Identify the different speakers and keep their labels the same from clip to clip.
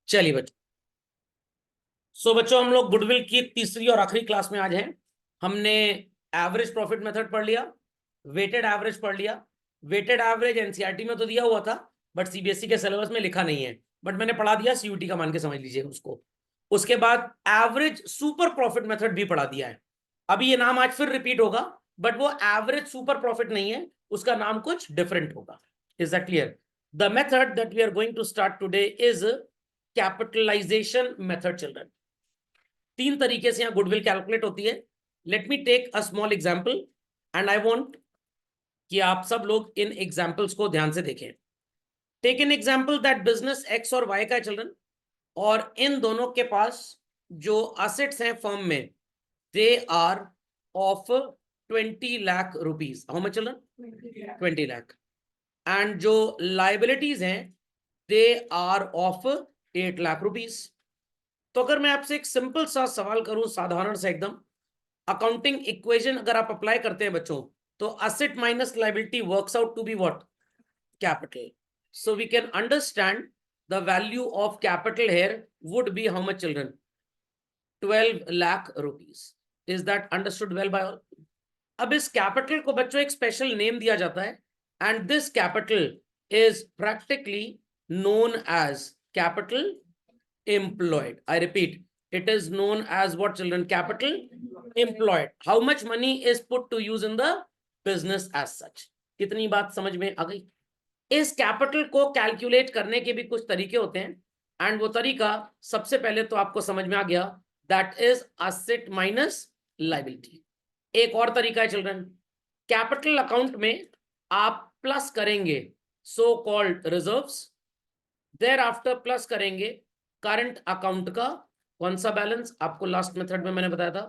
Speaker 1: चलिए बच्चों, बच्चों हम लोग गुडविल की तीसरी और आखिरी क्लास में आज हैं। हमने एवरेज प्रॉफिट मेथड पढ़ लिया, वेटेड एवरेज पढ़ लिया। वेटेड एवरेज एनसीईआरटी में तो दिया हुआ था बट सीबीएसई के सिलेबस में लिखा नहीं है, बट मैंने पढ़ा दिया, सीयूटी का मान के समझ लीजिए उसको। उसके बाद एवरेज सुपर प्रॉफिट मेथड भी पढ़ा दिया है। अभी ये नाम आज फिर रिपीट होगा, बट वो एवरेज सुपर प्रॉफिट नहीं है, उसका नाम कुछ डिफरेंट होगा। Is that clear? The method that we are going to start today is capitalisation method children. तीन तरीके से यहां गुडविल कैलकुलेट होती है। Let me take a small example and I want कि आप सब लोग इन एग्जांपल्स को ध्यान से देखें। Take an example that business X और वाई का है चिल्ड्रन, और इन दोनों के पास जो असेट्स हैं फर्म में, they are of 20 lakh rupees. How much children? 20 lakh. And जो लाइबिलिटीज हैं they are of 8 lakh rupees. तो अगर मैं आपसे एक सिंपल सा सवाल करूं, साधारण सा एकदम, अकाउंटिंग इक्वेशन अगर आप अप्लाई करते हैं बच्चों, तो asset minus liability works out to be what? Capital. So we can understand the value of capital here would be how much children? 12 lakh rupees. Is that understood well by all? अब इस capital को बच्चों एक special name दिया जाता है, and this capital is practically known as capital employed. I repeat, it is known as what children? Capital employed. How much money is put to use in the business as such? कितनी बात समझ में आ गई? इस capital को calculate करने के भी कुछ तरीके होते हैं, एंड वो तरीका सबसे पहले तो आपको समझ में आ गया, that is asset minus liability. एक और तरीका है चिल्ड्रन, कैपिटल अकाउंट में आप प्लस करेंगे so called reserves, thereafter plus करेंगे करंट अकाउंट का कौन सा बैलेंस? आपको लास्ट मेथड में मैंने बताया था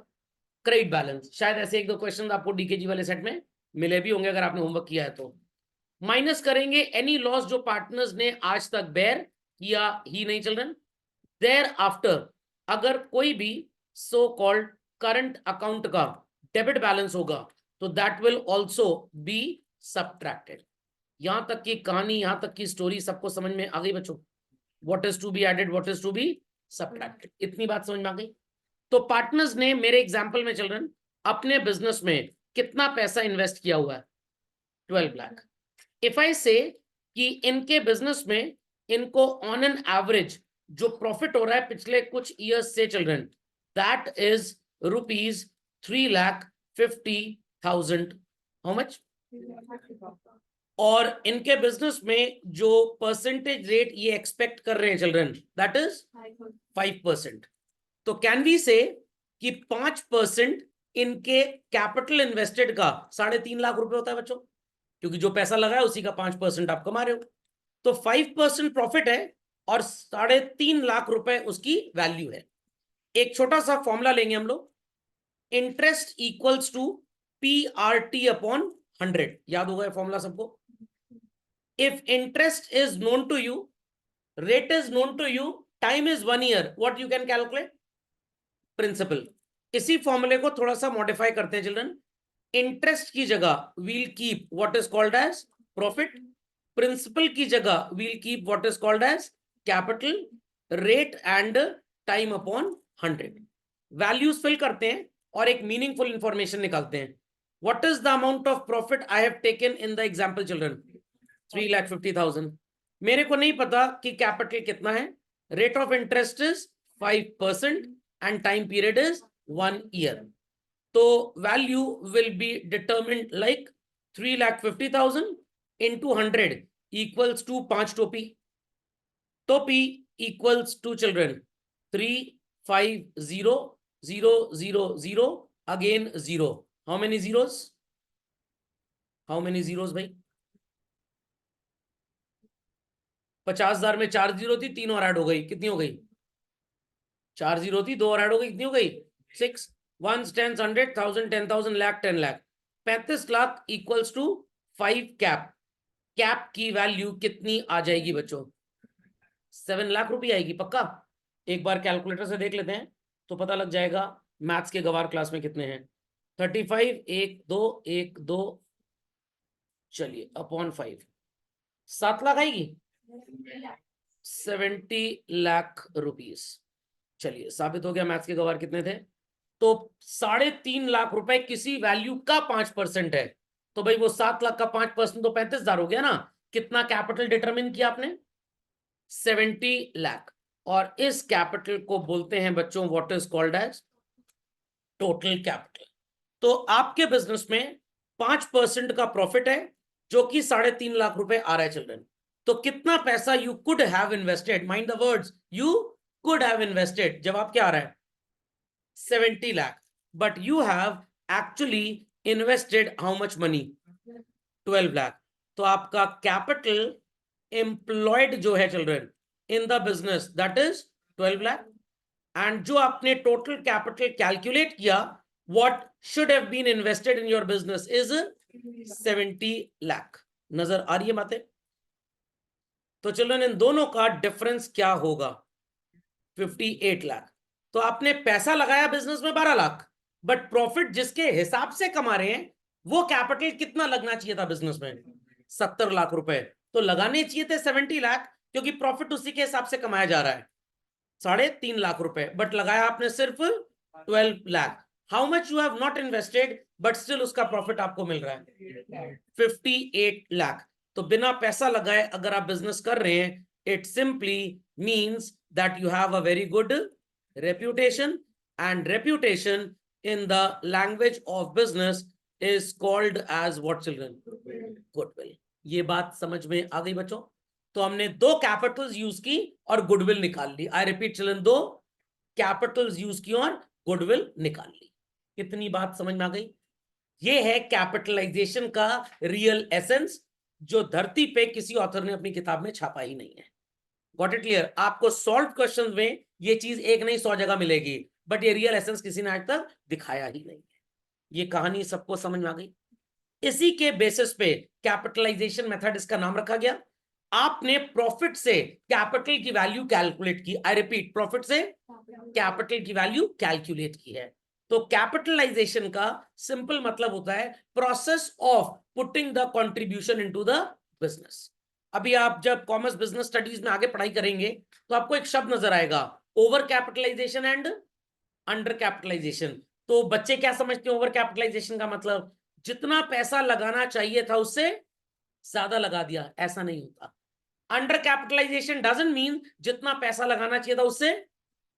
Speaker 1: क्रेडिट बैलेंस। शायद ऐसे एक दो क्वेश्चन आपको डीकेजी वाले सेट में मिले भी होंगे अगर आपने होमवर्क किया है तो। माइनस करेंगे एनी लॉस जो पार्टनर्स ने आज तक बेयर किया ही नहीं चिल्ड्रन। देयर आफ्टर अगर कोई भी सो कॉल्ड करंट अकाउंट का डेबिट बैलेंस होगा तो that will also be subtracted. यहां तक की कहानी, यहां तक की स्टोरी सबको समझ में आ गई बच्चों? What is to be added, what is to be subtracted, इतनी बात समझ में आ गई? तो पार्टनर्स ने मेरे एग्जांपल में चिल्ड्रन अपने बिजनेस में कितना पैसा इन्वेस्ट किया हुआ है? 12 लाख। इफ आई से कि इनके बिजनेस में इनको ऑन एन एवरेज जो प्रॉफिट हो रहा है पिछले कुछ ईयर्स से children, that is ₹3,50,000। How much? और इनके बिजनेस में जो परसेंटेज रेट ये एक्सपेक्ट कर रहे हैं चिल्ड्रन, दैट इज 5%। तो कैन वी से कि 5% इनके कैपिटल इन्वेस्टेड का 3.5 लाख रुपए होता है बच्चों, क्योंकि जो पैसा लगा है उसी का 5% आप कमा रहे हो। तो 5% प्रॉफिट है और 3.5 लाख रुपए उसकी वैल्यू है। एक छोटा सा फॉर्मूला लेंगे हम लोग, interest equals to PRT upon 100। याद होगा फॉर्मूला सबको? If interest is known to you, rate is known to you, time is 1 year, what you can calculate? Principal. इसी फॉर्मूले को थोड़ा सा मॉडिफाई करते हैं चिल्ड्रन। इंटरेस्ट की जगह we'll keep what is called as profit, principal की जगह we'll keep what is called as capital, rate and time upon 100। Values fill करते हैं और एक मीनिंगफुल इंफॉर्मेशन निकालते हैं। What is the amount of profit I have taken in the example children? 3,50,000। मेरे को नहीं पता कि कैपिटल कितना है, rate of interest is 5% and time period is 1 year. तो value will be determined like 3,50,000 into 100 equals to 5 टोपी। टोपी equals to children 3,50,000 again 0। How many zeros? How many zeros भाई? 50,000 में 4 जीरो थी, 3 और ऐड हो गई, कितनी हो गई? 4 जीरो थी, 2 और ऐड हो गई, कितनी हो गई? 6। 1s 10s 100 1000 10,000 lakh 10 lakh. 35 lakh equals to 5 cap. Cap की वैल्यू कितनी आ जाएगी बच्चों? 7 लाख रुपए आएगी पक्का। एक बार कैलकुलेटर से देख लेते हैं तो पता लग जाएगा मैथ्स के गवार क्लास में कितने हैं। 35 1 2 1 2, चलिए अपॉन 5, 7 लाख आएगी। 70 लाख रुपीस। चलिए साबित हो गया मैथ्स के गवार कितने थे। तो 3.5 लाख रुपए किसी वैल्यू का 5% है, तो भाई वो 7 लाख का 5% तो 35,000 हो गया ना। कितना कैपिटल डिटरमिन किया आपने? 70 लाख। और इस कैपिटल को बोलते हैं बच्चों what is called as total capital. तो आपके बिजनेस में 5% का प्रॉफिट है, जो कि 3.5 लाख रुपए आ रहा है चिल्ड्रन। तो कितना पैसा you could have invested, mind the words, you could have invested. जवाब क्या आ रहा है? 70 lakh. But you have actually invested how much money? 12 lakh. तो आपका कैपिटल एम्प्लॉयड जो है children in the business that is 12 lakh. And जो आपने टोटल कैपिटल कैलकुलेट किया, what should have been invested in your business is 70 lakh. नजर आ रही है बातें? तो चिल्ड्रन इन दोनों का डिफरेंस क्या होगा? 58 लाख। तो आपने पैसा लगाया बिजनेस में 12 लाख, बट प्रॉफिट जिसके हिसाब से कमा रहे हैं वो कैपिटल कितना लगना चाहिए था बिजनेस में? 70 लाख रुपए। तो लगाने चाहिए थे 70 लाख, क्योंकि प्रॉफिट उसी के हिसाब से कमाया जा रहा है 3.5 लाख रुपए, बट लगाया आपने सिर्फ 12 lakh. How much you have not invested, but still उसका प्रॉफिट आपको मिल रहा है 58 लाख। तो बिना पैसा लगाए अगर आप बिजनेस कर रहे हैं, it simply means that you have a very good reputation, and reputation in the language of business is called as what children? Goodwill. ये बात समझ में आ गई बच्चों? तो हमने दो कैपिटल्स यूज की और गुडविल निकाल ली। आई रिपीट चिल्ड्रन, दो कैपिटल्स यूज की और गुडविल निकाल ली। कितनी बात समझ में आ गई? ये है कैपिटलाइजेशन का रियल एसेंस, जो धरती पे किसी ऑथर ने अपनी किताब में छापा ही नहीं है। Got it clear? आपको सॉल्व क्वेश्चन में ये चीज एक नहीं 100 जगह मिलेगी, बट ये रियल एसेंस किसी ने आज तक दिखाया ही नहीं है। ये कहानी सबको समझ में आ गई? इसी के बेसिस पे कैपिटलाइजेशन मेथड इसका नाम रखा गया। आपने प्रॉफिट से कैपिटल की वैल्यू कैलकुलेट की। आई रिपीट, प्रॉफिट से कैपिटल की वैल्यू कैलकुलेट की है। तो कैपिटलाइजेशन का सिंपल मतलब होता है process of putting the contribution into the business. अभी आप जब कॉमर्स बिजनेस स्टडीज में आगे पढ़ाई करेंगे तो आपको एक शब्द नजर आएगा, over capitalization and under capitalization. तो बच्चे क्या समझते हैं ओवर कैपिटलाइजेशन का मतलब? जितना पैसा लगाना चाहिए था उससे ज्यादा लगा दिया, ऐसा नहीं होता। अंडर कैपिटलाइजेशन डजंट मीन जितना पैसा लगाना चाहिए था उससे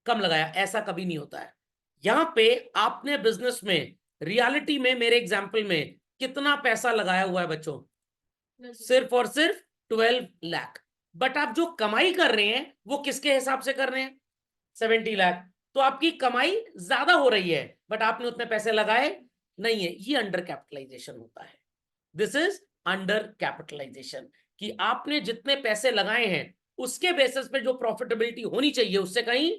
Speaker 1: कम लगाया, ऐसा कभी नहीं होता है। यहां पे आपने बिजनेस में रियलिटी में मेरे एग्जांपल में कितना पैसा लगाया हुआ है बच्चों? सिर्फ और सिर्फ 12 लाख। बट आप जो कमाई कर रहे हैं वो किसके हिसाब से कर रहे हैं? 70 लाख। तो आपकी कमाई ज्यादा हो रही है, बट आपने उतने पैसे लगाए नहीं है। ये अंडर कैपिटलाइजेशन होता है। दिस इज अंडर कैपिटलाइजेशन, कि आपने जितने पैसे लगाए हैं उसके बेसिस पे जो प्रॉफिटेबिलिटी होनी चाहिए उससे कहीं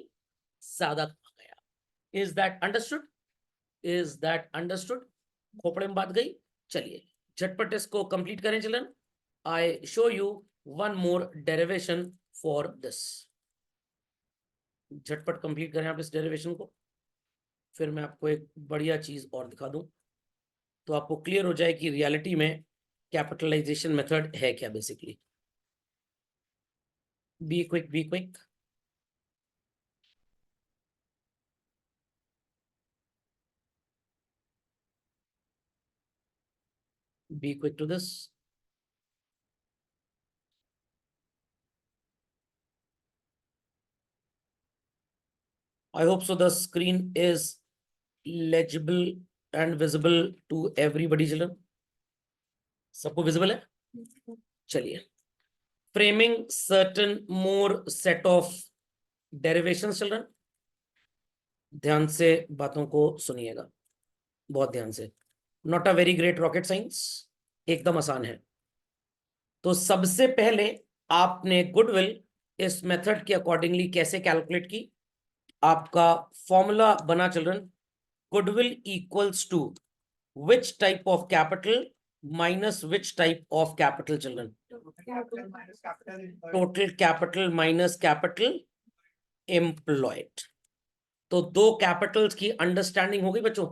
Speaker 1: ज्यादा कमा गया। Is that understood? Is that understood? खोपड़े में बात गई? चलिए झटपट इसको कंप्लीट करें children. I show you one more derivation for this. झटपट कंप्लीट करें आप इस डेरिवेशन को, फिर मैं आपको एक बढ़िया चीज और दिखा दूं, तो आपको क्लियर हो जाए कि रियलिटी में कैपिटलाइजेशन मेथड है क्या basically. Be quick, be quick. Be quick to this. I hope so the screen is legible and visible to everybody children. सबको विजिबल है? चलिए, framing certain more set of derivations children. ध्यान से बातों को सुनिएगा, बहुत ध्यान से। Not a very great rocket science, एकदम आसान है। तो सबसे पहले आपने गुडविल इस मेथड के अकॉर्डिंगली कैसे कैलकुलेट की? आपका फॉर्मूला बना children, goodwill equals to which type of capital minus which type of capital children? Total capital minus capital employed। तो दो कैपिटल्स की अंडरस्टैंडिंग हो गई बच्चों।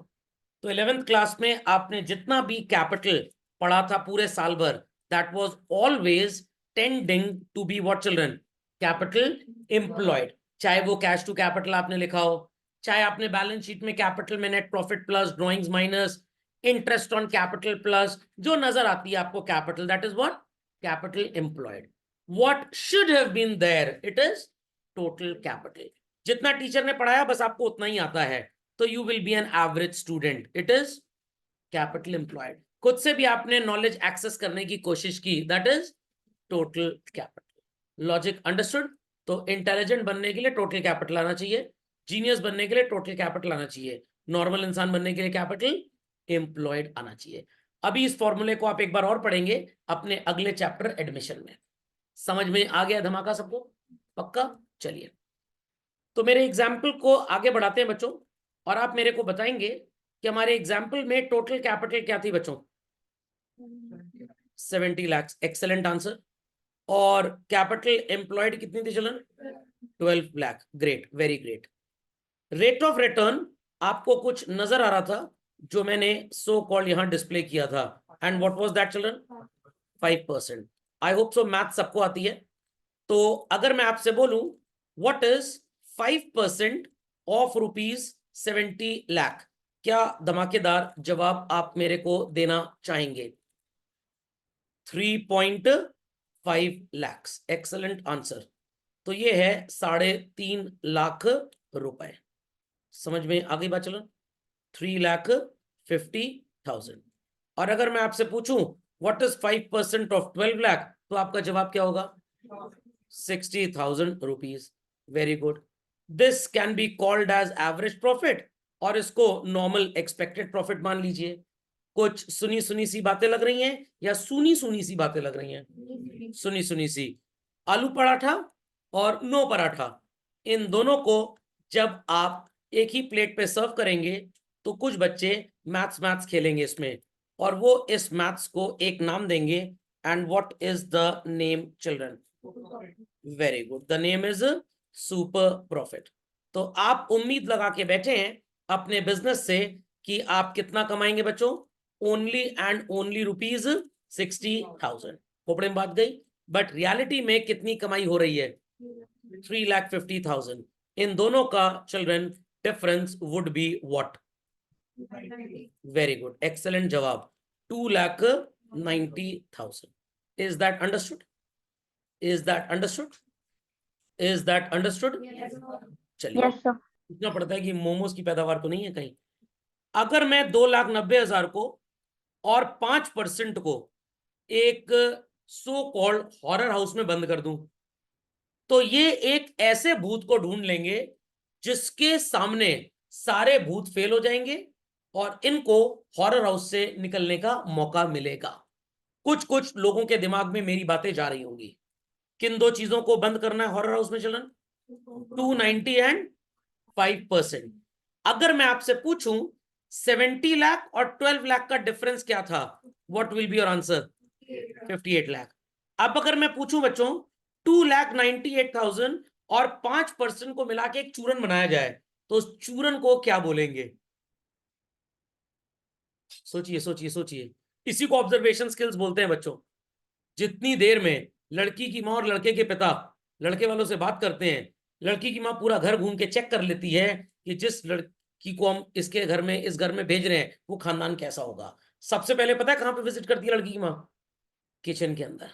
Speaker 1: तो 11th क्लास में आपने जितना भी कैपिटल पढ़ा था पूरे साल भर, that was always tending to be what children? Capital employed, चाहे वो कैश टू कैपिटल आपने लिखा हो, चाहे आपने बैलेंस शीट में कैपिटल में net profit plus drawings minus interest on capital plus जो नजर आती है आपको capital, that is what capital employed. What should have been there, it is total capital. जितना टीचर ने पढ़ाया बस आपको उतना ही आता है, तो you will be an average student. It is capital employed. खुद से भी आपने नॉलेज एक्सेस करने की कोशिश की, that is total capital. Logic understood. तो इंटेलिजेंट बनने के लिए टोटल कैपिटल आना चाहिए, जीनियस बनने के लिए टोटल कैपिटल आना चाहिए, नॉर्मल इंसान बनने के लिए कैपिटल एम्प्लॉयड आना चाहिए. अभी इस फॉर्मूले को आप एक बार और पढ़ेंगे अपने अगले चैप्टर एडमिशन में. समझ में आ गया धमाका सबको? पक्का? चलिए, तो मेरे एग्जाम्पल को आगे बढ़ाते हैं बच्चों, और आप मेरे को बताएंगे कि हमारे एग्जाम्पल में टोटल कैपिटल क्या थी बच्चों? 70 लाख. Excellent answer. और कैपिटल एम्प्लॉयड कितनी थी चलन? 12 lakh. Great, very great. Rate of return आपको कुछ नजर आ रहा था जो मैंने सो कॉल्ड यहां डिस्प्ले किया था, and what was that children? 5%. I hope so math सबको आती है. तो अगर मैं आपसे बोलूं व्हाट इज 5% ऑफ ₹70 लाख, क्या धमाकेदार जवाब आप मेरे को देना चाहेंगे? 3.5 लाख. Excellent answer. तो ये है 3.5 लाख रुपए. समझ में आ गई बात? चलो, 3,50,000. और अगर मैं आपसे पूछूं व्हाट इज 5% ऑफ 12 लाख, तो आपका जवाब क्या होगा? 60,000 rupees. Very good. This can be called as average profit, और इसको नॉर्मल एक्सपेक्टेड प्रॉफिट मान लीजिए. कुछ सुनी सुनी सी बातें लग रही हैं या सुनी सुनी सी बातें लग रही हैं? सुनी सुनी सी. आलू पराठा और नो पराठा, इन दोनों को जब आप एक ही प्लेट पे सर्व करेंगे तो कुछ बच्चे मैथ्स खेलेंगे इसमें, और वो इस मैथ्स को एक नाम देंगे. And what is the name children? Very good. The name is super profit. तो आप उम्मीद लगा के बैठे हैं अपने बिजनेस से कि आप कितना कमाएंगे बच्चों? Only and only ₹60,000. खोपड़े में बात गई. बट रियलिटी में कितनी कमाई हो रही है? 3,50,000. इन दोनों का children difference would be what? Very good. Excellent जवाब. 2,90,000. Is that understood? Is that understood? Is that understood? चलिए, इतना पड़ता है कि मोमोज की पैदावार तो नहीं है कहीं. अगर मैं 2,90,000 को और 5% को एक सो कॉल्ड हॉरर हाउस में बंद कर दूं, तो ये एक ऐसे भूत को ढूंढ लेंगे जिसके सामने सारे भूत फेल हो जाएंगे और इनको हॉरर हाउस से निकलने का मौका मिलेगा. कुछ कुछ लोगों के दिमाग में मेरी बातें जा रही होंगी. किन दो चीजों को बंद करना है हॉरर हाउस में चलन? 290 एंड 5%. अगर मैं आपसे पूछूं 70 लाख और 12 लाख का डिफरेंस क्या था, what will be your answer? 58 lakh. अब अगर मैं पूछूं बच्चों 2,98,000 और 5% को मिला के एक चूरन बनाया जाए, तो उस चूरन को क्या बोलेंगे? सोचिए सोचिए सोचिए. इसी को ऑब्जर्वेशन स्किल्स बोलते हैं बच्चों. जितनी देर में लड़की की मां और लड़के के पिता लड़के वालों से बात करते हैं, लड़की की मां पूरा घर घूम के चेक कर लेती है कि जिस लड़की को हम इसके घर में इस घर में भेज रहे हैं वो खानदान कैसा होगा. सबसे पहले पता है कहां पे विजिट करती है लड़की की मां? किचन के अंदर.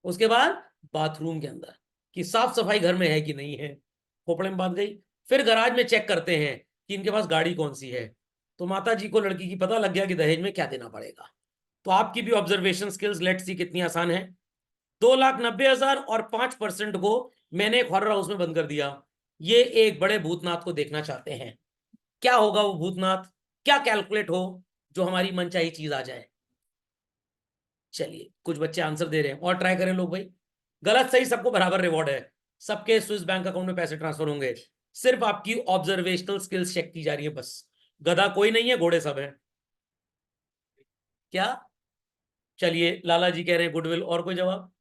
Speaker 1: उसके बाद बाथरूम के अंदर कि साफ सफाई घर में है कि नहीं है. खोपड़े में बात गई. फिर गराज में चेक करते हैं कि इनके पास गाड़ी कौन सी है. तो माता जी को लड़की की पता लग गया कि दहेज में क्या देना पड़ेगा. तो आपकी भी ऑब्जर्वेशन स्किल्स लेट्स सी कितनी आसान है. 2,90,000 और 5% को मैंने एक हॉरर हाउस में बंद कर दिया. ये एक बड़े भूतनाथ को देखना चाहते हैं. क्या होगा वो भूतनाथ? क्या कैलकुलेट हो जो हमारी मनचाही चीज आ जाए? चलिए, कुछ बच्चे आंसर दे रहे हैं और ट्राई करें लोग भाई. गलत सही सबको बराबर रिवॉर्ड है. सबके स्विस बैंक अकाउंट में पैसे ट्रांसफर होंगे. सिर्फ आपकी ऑब्जर्वेशनल स्किल्स चेक की जा रही है बस. गधा कोई नहीं है, घोड़े सब है. क्या? चलिए, लाला जी कह रहे हैं गुडविल. और कोई जवाब?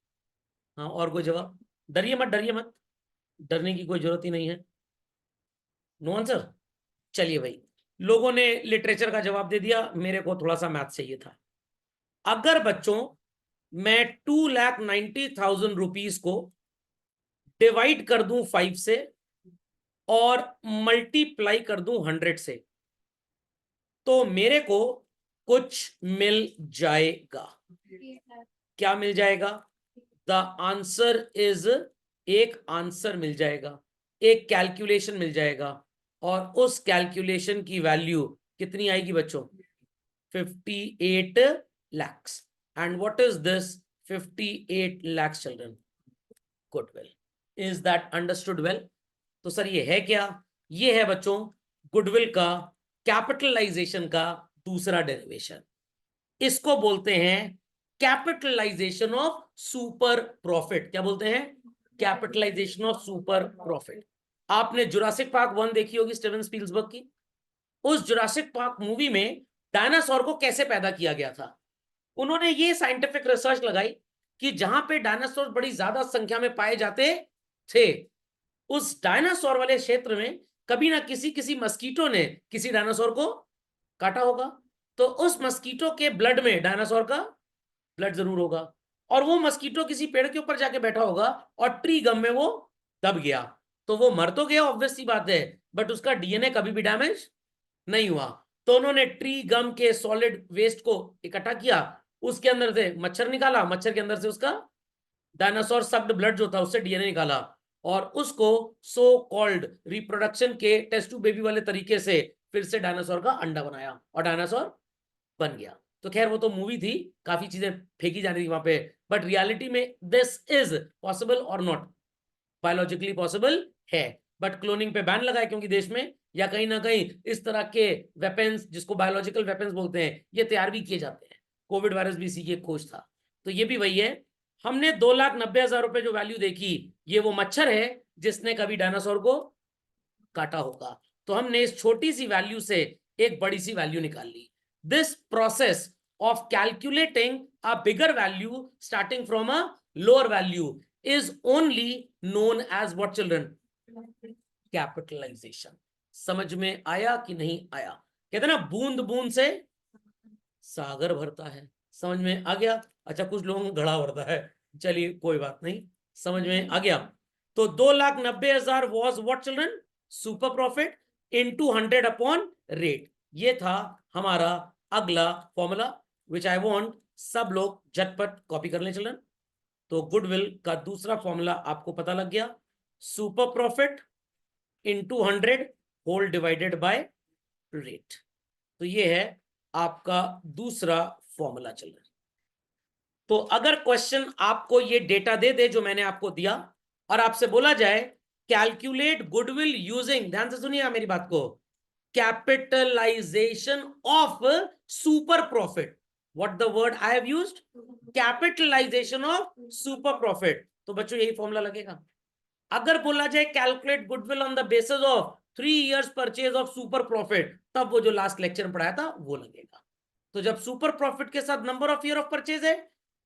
Speaker 1: हाँ, और कोई जवाब? डरिए मत, डरिए मत. डरने की कोई जरूरत ही नहीं है. No answer. चलिए भाई, लोगों ने लिटरेचर का जवाब दे दिया, मेरे को थोड़ा सा मैथ चाहिए था. अगर बच्चों मैं 2,90,000 रुपीज को डिवाइड कर दूं 5 से और मल्टीप्लाई कर दूं 100 से, तो मेरे को कुछ मिल जाएगा। क्या मिल जाएगा? द आंसर इज, एक आंसर मिल जाएगा, एक कैलकुलेशन मिल जाएगा, और उस कैलकुलेशन की वैल्यू कितनी आएगी बच्चों? 58 lakhs. And what is this 58 lakhs children? Goodwill. Is that understood well? तो सर ये है क्या? ये है बच्चों गुडविल का कैपिटलाइजेशन का दूसरा डेरिवेशन। इसको बोलते हैं कैपिटलाइजेशन ऑफ सुपर प्रॉफिट। क्या बोलते हैं? Capitalization of super profit. आपने जुरासिक पार्क 1 देखी होगी स्टीवन स्पील्सबर्ग की। उस जुरासिक पार्क मूवी में डायनासोर को कैसे पैदा किया गया था? उन्होंने ये साइंटिफिक रिसर्च लगाई कि जहां पे डायनासोर बड़ी ज्यादा संख्या में पाए जाते थे, उस डायनासोर वाले क्षेत्र में कभी ना किसी मस्कीटो ने किसी डायनासोर को काटा होगा, तो उस मस्कीटो के ब्लड में डायनासोर का ब्लड जरूर होगा, और वो मस्कीटो किसी पेड़ के ऊपर जाके बैठा होगा और ट्री गम में वो दब गया, तो वो मर तो गया, ऑब्वियस सी बात है, बट उसका डीएनए कभी भी डैमेज नहीं हुआ। तो उन्होंने ट्री गम के सॉलिड वेस्ट को इकट्ठा किया, उसके अंदर से मच्छर निकाला, मच्छर के अंदर से उसका डायनासोर सक्ड ब्लड जो था उससे डीएनए निकाला, और उसको सो कॉल्ड रिप्रोडक्शन के टेस्ट ट्यूब बेबी वाले तरीके से फिर से डायनासोर का अंडा बनाया और डायनासोर बन गया। तो खैर वो तो मूवी थी, काफी चीजें फेंकी जानी थी वहां पे, बट रियलिटी में दिस इज पॉसिबल और नॉट? बायोलॉजिकली पॉसिबल है, बट क्लोनिंग पे बैन लगा है क्योंकि देश में, या कहीं ना कहीं इस तरह के वेपन्स जिसको बायोलॉजिकल वेपन्स बोलते हैं ये तैयार भी किए जाते हैं। कोविड वायरस भी इसी की एक खोज था। तो ये भी वही है। हमने 2,90,000 रुपए जो वैल्यू देखी, ये वो मच्छर है जिसने कभी डायनासोर को काटा होगा। तो हमने इस छोटी सी वैल्यू से एक बड़ी सी वैल्यू निकाल ली। This process of calculating a bigger value starting from a lower value is only known as what children? Capitalization. समझ में आया कि नहीं आया? कहते ना बूंद बूंद से सागर भरता है। समझ में आ गया? अच्छा, कुछ लोगों को घड़ा भरता है, चलिए कोई बात नहीं, समझ में आ गया। तो 2,90,000 was what children? Super profit into 100 upon rate. ये था हमारा अगला फॉर्मूला विच आई वांट सब लोग झटपट कॉपी कर लें चिल्ड्रन। तो गुडविल का दूसरा फॉर्मूला आपको पता लग गया, super profit into 100 whole divided by rate. तो ये है आपका दूसरा फॉर्मूला चिल्ड्रन। तो अगर क्वेश्चन आपको ये डेटा दे दे जो मैंने आपको दिया, और आपसे बोला जाए कैलकुलेट गुडविल यूजिंग, ध्यान से सुनिएगा मेरी बात को, capitalization of super profit, what the word I have used? Capitalization of super profit. तो बच्चों यही फॉर्मूला लगेगा। अगर बोला जाए calculate goodwill on the basis of 3 years purchase of super profit, तब वो जो लास्ट लेक्चर में पढ़ाया था वो लगेगा। तो जब सुपर प्रॉफिट के साथ number of year of purchase है,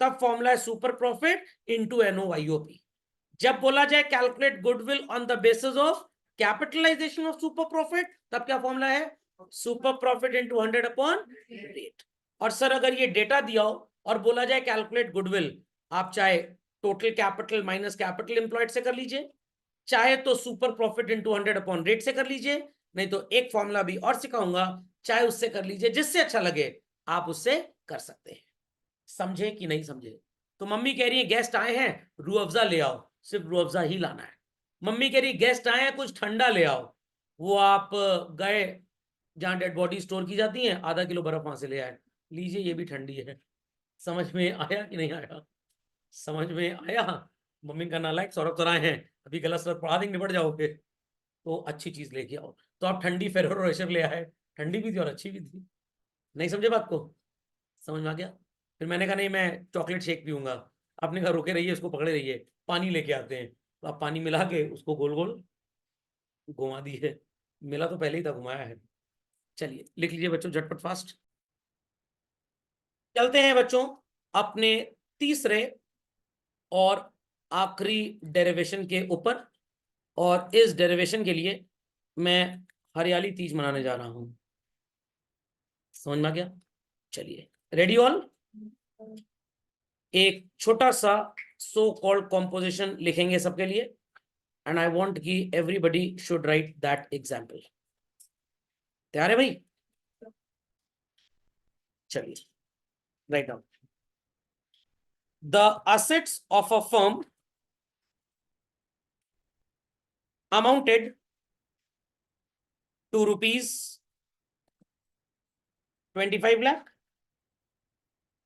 Speaker 1: तब फॉर्मूला है सुपर प्रॉफिट इनटू NOYOP। जब बोला जाए calculate goodwill on the basis of capitalization of super profit, तब क्या फॉर्मूला है? Super profit into 100 upon rate. और सर अगर ये डेटा दिया हो और बोला जाए कैलकुलेट गुडविल, आप चाहे total capital minus capital employed से कर लीजिए, चाहे तो super profit into 100 upon rate से कर लीजिए, नहीं तो एक फॉर्मूला भी और सिखाऊंगा, चाहे उससे कर लीजिए, जिससे अच्छा लगे आप उससे कर सकते हैं। समझे कि नहीं समझे? तो मम्मी कह रही है गेस्ट आए हैं, रूह अफ़ज़ा ले आओ, सिर्फ रूह अफ़ज़ा ही लाना है। मम्मी कह रही है गेस्ट आए हैं, कुछ ठंडा ले आओ, वो आप गए जहां डेड बॉडी स्टोर की जाती है, आधा किलो बर्फ वहां से ले आए, लीजिए ये भी ठंडी है। समझ में आया कि नहीं आया? समझ में आया? मम्मी का नालायक सौरभ सर आए हैं, अभी गलत सर पढ़ा देंगे, निपट जाओगे, तो अच्छी चीज लेके आओ। तो आप ठंडी फेरो रोशर ले आए, ठंडी भी थी और अच्छी भी थी। नहीं समझे बात को? समझ में आ गया? फिर मैंने कहा नहीं मैं चॉकलेट शेक पीऊंगा। आपने कहा रुके रहिए, उसको पकड़े रहिए, पानी लेके आते हैं। तो आप पानी मिला के उसको गोल गोल घुमा दी है, मिला तो पहले ही था, घुमाया है। चलिए लिख लीजिए बच्चों झटपट फास्ट। चलते हैं बच्चों अपने तीसरे और आखिरी डेरिवेशन के ऊपर, और इस डेरिवेशन के लिए मैं हरियाली तीज मनाने जा रहा हूं। समझ में आ गया? चलिए रेडी ऑल? एक छोटा सा सो कॉल्ड कॉम्पोजिशन लिखेंगे सबके लिए। and I want कि everybody should write that example. तैयार है भाई? चलिए, write down. The assets of a firm amounted to rupees 25 lakh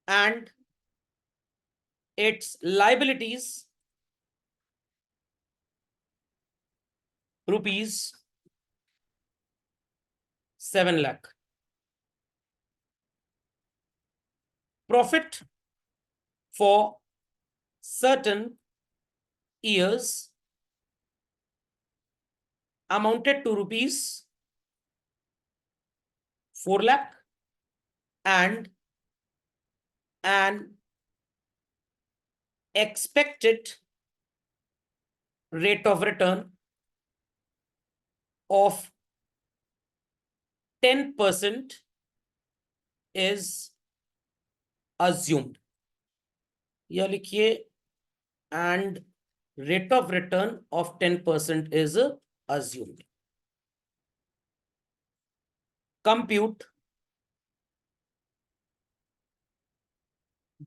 Speaker 1: and its liabilities rupees 7 lakh. Profit for certain years amounted to rupees 4 lakh and an expected rate of return of 10% is assumed. यह लिखिए, and rate of return of 10% is assumed. Compute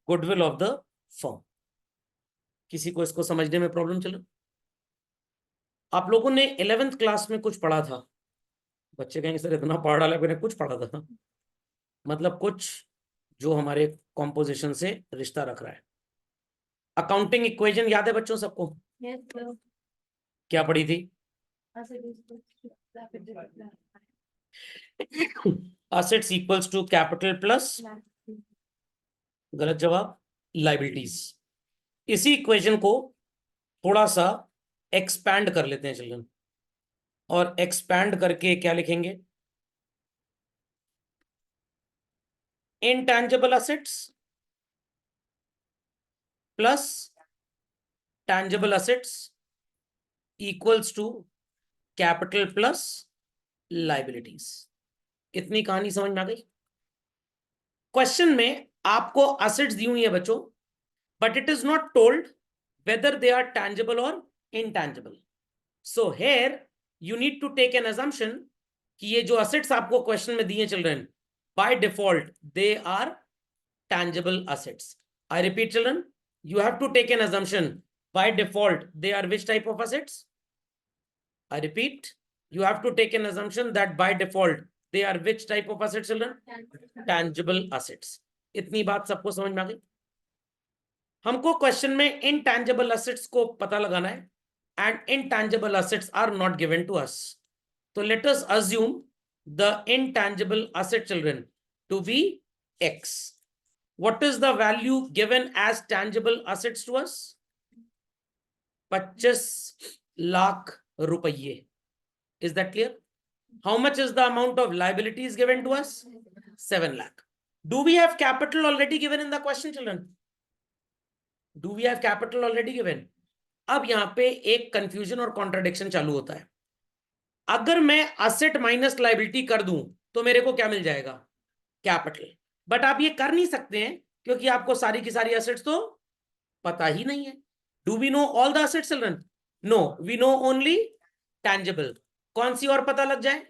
Speaker 1: goodwill of the firm. किसी को इसको समझने में problem चलो? आप लोगों ने 11th क्लास में कुछ पढ़ा था, बच्चे कहेंगे सर इतना पढ़ डाला, मैंने कुछ पढ़ा था, मतलब कुछ जो हमारे कॉम्पोजिशन से रिश्ता रख रहा है. अकाउंटिंग इक्वेशन याद है बच्चों सबको? yes, क्या पढ़ी थी? assets equals to capital plus, गलत जवाब, liabilities. इसी इक्वेशन को थोड़ा सा एक्सपैंड कर लेते हैं चिल्ड्रन, और एक्सपैंड करके क्या लिखेंगे? intangible assets plus tangible assets equals to capital plus liabilities. इतनी कहानी समझ में आ गई? क्वेश्चन में आपको असेट्स दी हुई है बच्चों, but it is not told whether they are tangible और intangible. So here you need to take an assumption कि ये जो असेट्स आपको क्वेश्चन में दिए children, by default they are tangible assets. I repeat children, you have to take an assumption by default they are which type of assets? I repeat, you have to take an assumption that by default they are which type of assets children? Tangible assets. इतनी बात सबको समझ में आ गई? हमको question में intangible assets को पता लगाना है, and intangible assets are not given to us. So let us assume the intangible asset children to be X. What is the value given as tangible assets to us? 25 lakh रुपये. Is that clear? How much is the amount of liabilities given to us? 7 lakh. Do we have capital already given in the question children? Do we have capital already given? अब यहां पे एक confusion और contradiction चालू होता है. अगर मैं असेट माइनस लाइबिलिटी कर दूं तो मेरे को क्या मिल जाएगा? कैपिटल. बट आप ये कर नहीं सकते हैं क्योंकि आपको सारी की सारी एसेट्स तो पता ही नहीं है. Do we know all the assets children? No, we know only tangible. कौन सी और पता लग जाए?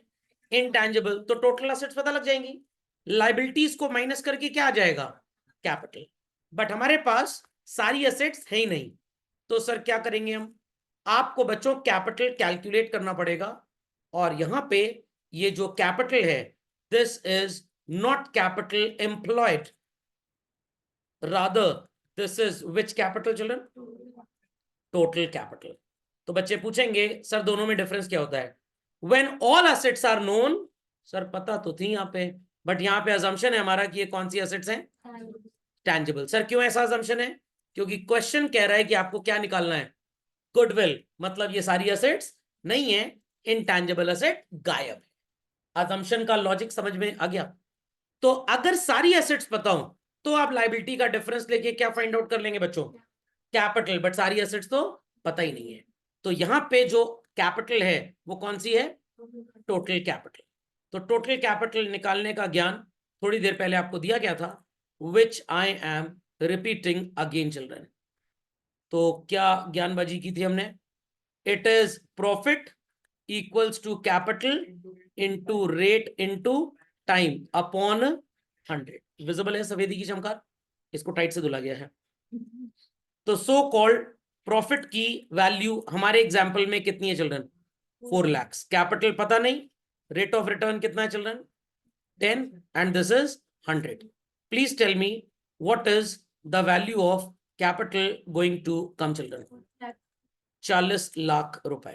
Speaker 1: इनटैंजिबल. तो टोटल एसेट्स पता लग जाएंगी. लाइबिलिटीज को माइनस करके क्या आ जाएगा? कैपिटल. बट हमारे पास सारी एसेट्स है ही नहीं, तो सर क्या करेंगे हम? आपको बच्चों कैपिटल कैलकुलेट करना पड़ेगा, और यहां पे ये जो कैपिटल है, this is not capital employed, rather this is which capital children? Total capital. तो बच्चे पूछेंगे सर दोनों में डिफरेंस क्या होता है? When all assets are known, sir पता तो थी यहाँ पे, बट यहाँ पे assumption है हमारा कि ये कौन सी assets हैं? Tangible. सर क्यों ऐसा assumption है? क्योंकि क्वेश्चन कह रहा है कि आपको क्या निकालना है? गुडविल. मतलब ये सारी assets नहीं है, intangible asset गायब है. assumption का लॉजिक समझ में आ गया? तो अगर सारी एसेट्स पता हो तो आप लायबिलिटी का डिफरेंस लेके क्या फाइंड आउट कर लेंगे बच्चों? कैपिटल. बट सारी एसेट्स तो पता ही नहीं है, तो यहां पे जो कैपिटल है वो कौन सी है? Total capital. तो टोटल कैपिटल निकालने का ज्ञान थोड़ी देर पहले आपको दिया गया था, which I am repeating again children. तो क्या ज्ञानबाजी की थी हमने? It is profit equals to capital into rate into time upon 100। Visible है सफेदी की चमकार? इसको टाइट से धुला गया है। तो सो कॉल्ड प्रॉफिट की वैल्यू हमारे एग्जाम्पल में कितनी है चिल्ड्रन? 4 लाख। कैपिटल पता नहीं, रेट ऑफ रिटर्न कितना है children? 10 and this is 100. Please tell me what is the value of capital going to come children? 40 lakh रुपए।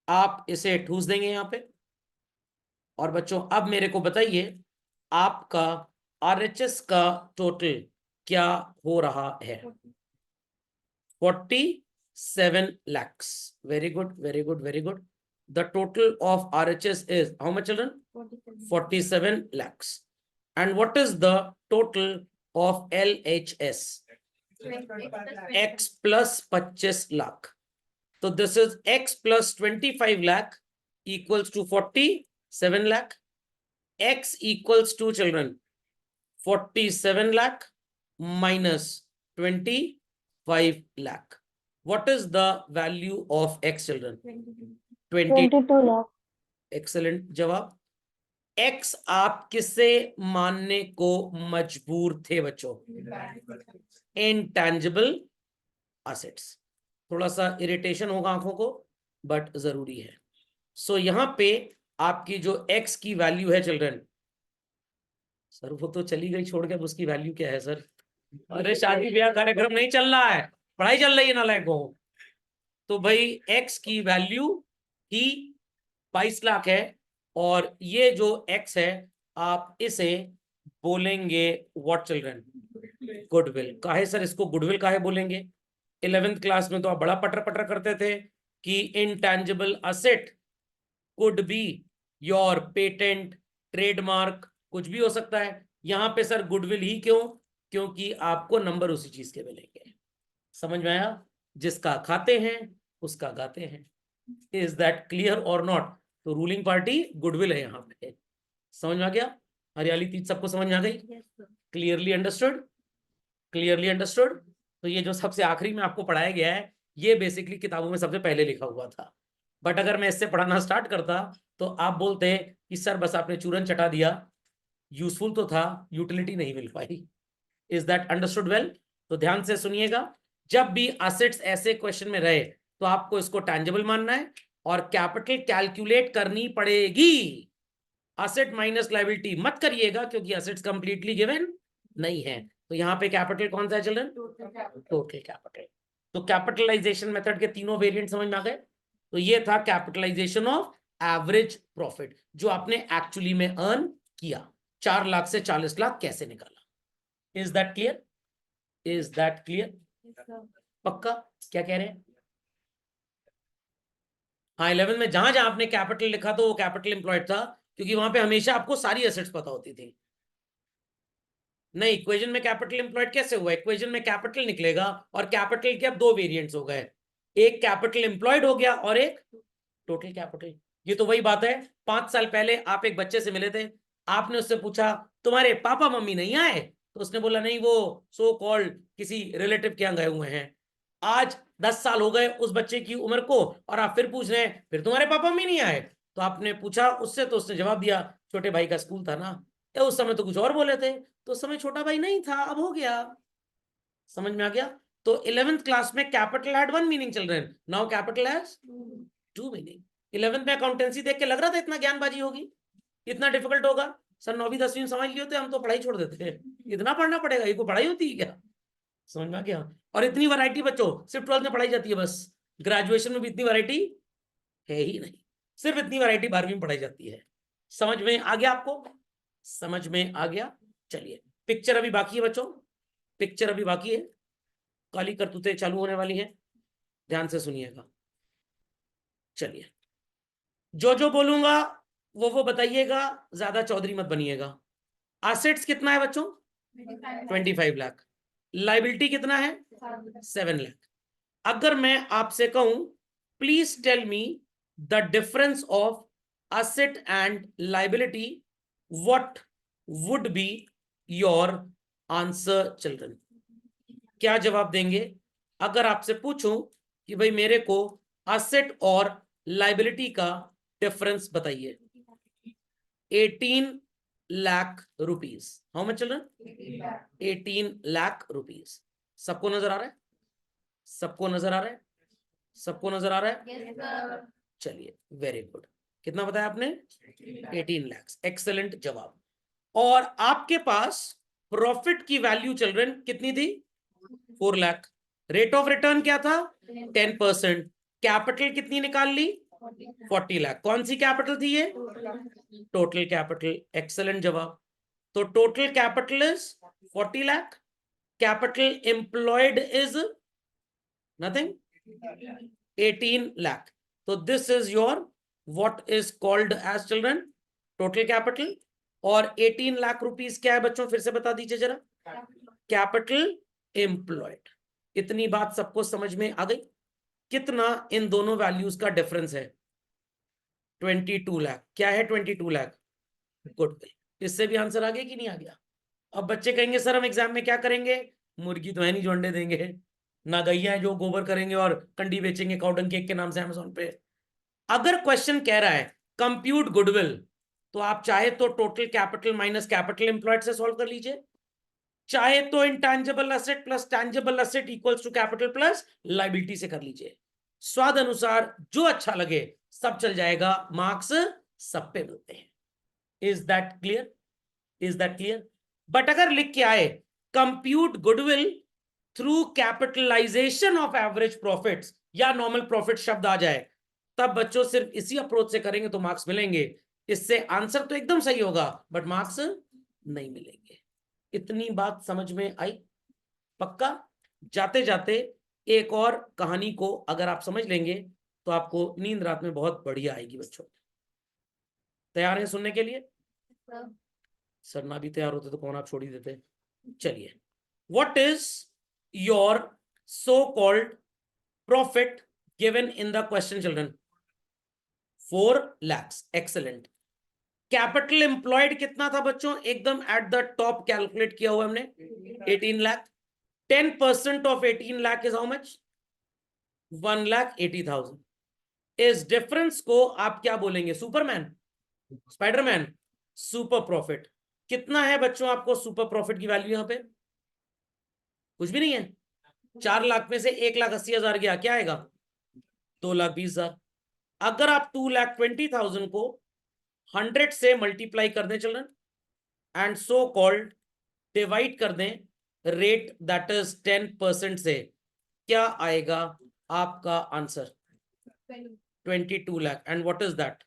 Speaker 1: आप इसे ठूस देंगे यहां पे। और बच्चों अब मेरे को बताइए आपका आरएचएस का टोटल क्या हो रहा है? 47 lakhs. Very good, very good, very good. The total of RHS is how much children? 47 lakhs. And what is the total of LHS? X plus 25 lakh. So this is X plus 25 lakh equals to 47 lakh. X equals to children 47 lakh minus 25 lakh. What is the value of X children?
Speaker 2: 22 lakh.
Speaker 1: Excellent जवाब। X आप किससे मानने को मजबूर थे बच्चों? Intangible assets. थोड़ा सा इरिटेशन होगा आंखों को बट जरूरी है। सो यहां पे आपकी जो X की वैल्यू है चिल्ड्रन, सर वो तो चली गई छोड़ के, अब उसकी वैल्यू क्या है सर? अरे शादी ब्याह कार्यक्रम नहीं चल रहा है, पढ़ाई चल रही है नालायकों। तो भाई X की वैल्यू ही 22 लाख है और ये जो X है आप इसे बोलेंगे व्हाट चिल्ड्रन? गुडविल। काहे सर इसको गुडविल काहे बोलेंगे? 11th क्लास में तो आप बड़ा पटर पटर करते थे कि intangible asset could be your patent, trademark, कुछ भी हो सकता है। यहां पे सर गुडविल ही क्यों? क्योंकि आपको नंबर उसी चीज के मिलेंगे। समझ में आया? जिसका खाते हैं उसका गाते हैं। इज दैट क्लियर और नॉट? तो रूलिंग पार्टी गुडविल है यहाँ पे। समझ में आ गया? हरियाली तीज सबको समझ में आ गई? Clearly understood? Clearly understood? तो ये जो सबसे आखिरी में आपको पढ़ाया गया है ये बेसिकली किताबों में सबसे पहले लिखा हुआ था, बट अगर मैं इससे पढ़ाना स्टार्ट करता तो आप बोलते कि सर बस आपने चूरन चटा दिया, यूजफुल तो था, यूटिलिटी नहीं मिल पाई। Is that understood well? तो ध्यान से सुनिएगा, जब भी एसेट्स ऐसे क्वेश्चन में रहे तो आपको इसको टैंजिबल मानना है और कैपिटल कैलकुलेट करनी पड़ेगी। एसेट माइनस लायबिलिटी मत करिएगा क्योंकि एसेट्स कंप्लीटली गिवन नहीं है। तो यहाँ पे कैपिटल कौन सा है चिल्ड्रन? Total capital. तो कैपिटलाइजेशन मेथड के तीनों वेरिएंट समझ में आ गए। तो ये था कैपिटलाइजेशन ऑफ एवरेज प्रॉफिट जो आपने एक्चुअली में अर्न किया। 4 लाख से 40 लाख कैसे निकाला? Is that clear? Is that clear? पक्का? क्या कह रहे हैं? हाँ 11 में जहां जहां आपने कैपिटल लिखा तो वो कैपिटल एम्प्लॉयड था क्योंकि वहां पे हमेशा आपको सारी एसेट्स पता होती थी। नहीं, इक्वेशन में कैपिटल एम्प्लॉयड कैसे हुआ? इक्वेशन में कैपिटल निकलेगा और कैपिटल के अब 2 वेरिएंट्स हो गए, एक कैपिटल एम्प्लॉयड हो गया और एक टोटल कैपिटल। ये तो वही बात है, 5 साल पहले आप एक बच्चे से मिले थे, आपने उससे पूछा तुम्हारे पापा मम्मी नहीं आए? तो उसने बोला नहीं वो सो कॉल्ड किसी रिलेटिव के यहाँ गए हुए हैं। आज 10 साल हो गए उस बच्चे की उम्र को और आप फिर पूछ रहे हैं फिर तुम्हारे पापा मम्मी नहीं आए? तो आपने पूछा उससे तो उसने जवाब दिया छोटे भाई का स्कूल था ना। उस समय तो कुछ और बोले थे, तो उस समय छोटा भाई नहीं था, अब हो गया। समझ में आ गया? तो 11th क्लास में capital had 1 meaning children, now capital has 2 meaning. 11th में अकाउंटेंसी देख के लग रहा था इतना ज्ञानबाजी होगी, इतना डिफिकल्ट होगा। सर 9वीं 10वीं में समझ लिए होते, हम तो पढ़ाई छोड़ देते थे। इतना पढ़ना पड़ेगा, ये कोई पढ़ाई होती है क्या? समझ में आ गया? और इतनी वैरायटी बच्चों सिर्फ 12th में पढ़ाई जाती है बस, ग्रेजुएशन में भी इतनी वैरायटी है ही नहीं, सिर्फ इतनी वैरायटी 12वीं में पढ़ाई जाती है। समझ में आ गया आपको? समझ में आ गया? चलिए पिक्चर अभी बाकी है बच्चों, पिक्चर अभी बाकी है, काली करतूतें चालू होने वाली हैं, ध्यान से सुनिएगा। चलिए जो जो बोलूंगा वो बताइएगा, ज्यादा चौधरी मत बनिएगा। एसेट्स कितना है बच्चों? 25 लाख। लाइबिलिटी कितना है? 7 लाख। अगर मैं आपसे कहूं please tell me the difference of asset and liability, what would be your answer children? क्या जवाब देंगे? अगर आपसे पूछूं कि भाई मेरे को असेट और लाइबिलिटी का डिफरेंस बताइए। 18 lakh rupees. How much children? 18 lakh rupees. सबको नजर आ रहा है? सबको नजर आ रहा है? सबको नजर आ रहा है? चलिए, वेरी गुड। कितना बताया आपने? 18 लाख। एक्सेलेंट जवाब। और आपके पास प्रॉफिट की वैल्यू चिल्ड्रन कितनी थी? 4 लाख। रेट ऑफ रिटर्न क्या था? 10%। कैपिटल कितनी निकाल ली? 40 लाख। कौन सी कैपिटल थी ये? Total capital. एक्सेलेंट जवाब। तो total capital is 40 lakh. Capital employed is nothing, 18 lakh. So this is your what is called as children total capital. और 18 लाख रुपीस क्या है बच्चों? फिर से बता दीजिए जरा। Capital employed. इतनी बात सबको समझ में आ गई? कितना इन दोनों वैल्यूज का डिफरेंस है? 22 लाख। क्या है 22 लाख? गुडविल। इससे भी आंसर आ गया कि नहीं आ गया? अब बच्चे कहेंगे सर हम एग्जाम में क्या करेंगे? मुर्गी तो है नहीं जो अंडे देंगे, ना गैया है जो गोबर करेंगे और कंडी बेचेंगे काउडन केक के नाम से अमेज़न पे। अगर क्वेश्चन कह रहा है कंप्यूट गुडविल, तो आप चाहे तो total capital minus capital employed से सॉल्व कर लीजिए, चाहे तो intangible asset plus tangible asset equals to capital plus liability से कर लीजिए। स्वाद अनुसार जो अच्छा लगे सब चल जाएगा, मार्क्स सब पे मिलते हैं। Is that clear? Is that clear? But अगर लिख के आए compute goodwill through capitalization of average profits या नॉर्मल प्रॉफिट शब्द आ जाए, तब बच्चों सिर्फ इसी अप्रोच से करेंगे तो मार्क्स मिलेंगे। इससे आंसर तो एकदम सही होगा बट मार्क्स नहीं मिलेंगे। इतनी बात समझ में आई? पक्का? जाते जाते एक और कहानी को अगर आप समझ लेंगे तो आपको नींद रात में बहुत बढ़िया आएगी बच्चों। तैयार हैं सुनने के लिए? सर ना भी तैयार होते तो कौन आप छोड़ ही देते। चलिए, what is your so called profit given in the question children? 4 lakhs। Excellent. Capital employed कितना था बच्चों? एकदम एट द टॉप कैलकुलेट किया हुआ हमने, 18 lakh. 10% of 18 lakh is how much? 1,80,000। इस डिफरेंस को आप क्या बोलेंगे? सुपरमैन? स्पाइडरमैन? Super profit. कितना है बच्चों आपको सुपर प्रॉफिट की वैल्यू? यहां पे कुछ भी नहीं है। 4 लाख में से 1,80,000 गया, क्या आएगा? 2,20,000। अगर आप 2,20,000 को 100 से मल्टीप्लाई कर दें children and so called divide कर दें रेट दैट इज 10% से, क्या आएगा आपका answer? 22 lakh. And what is that?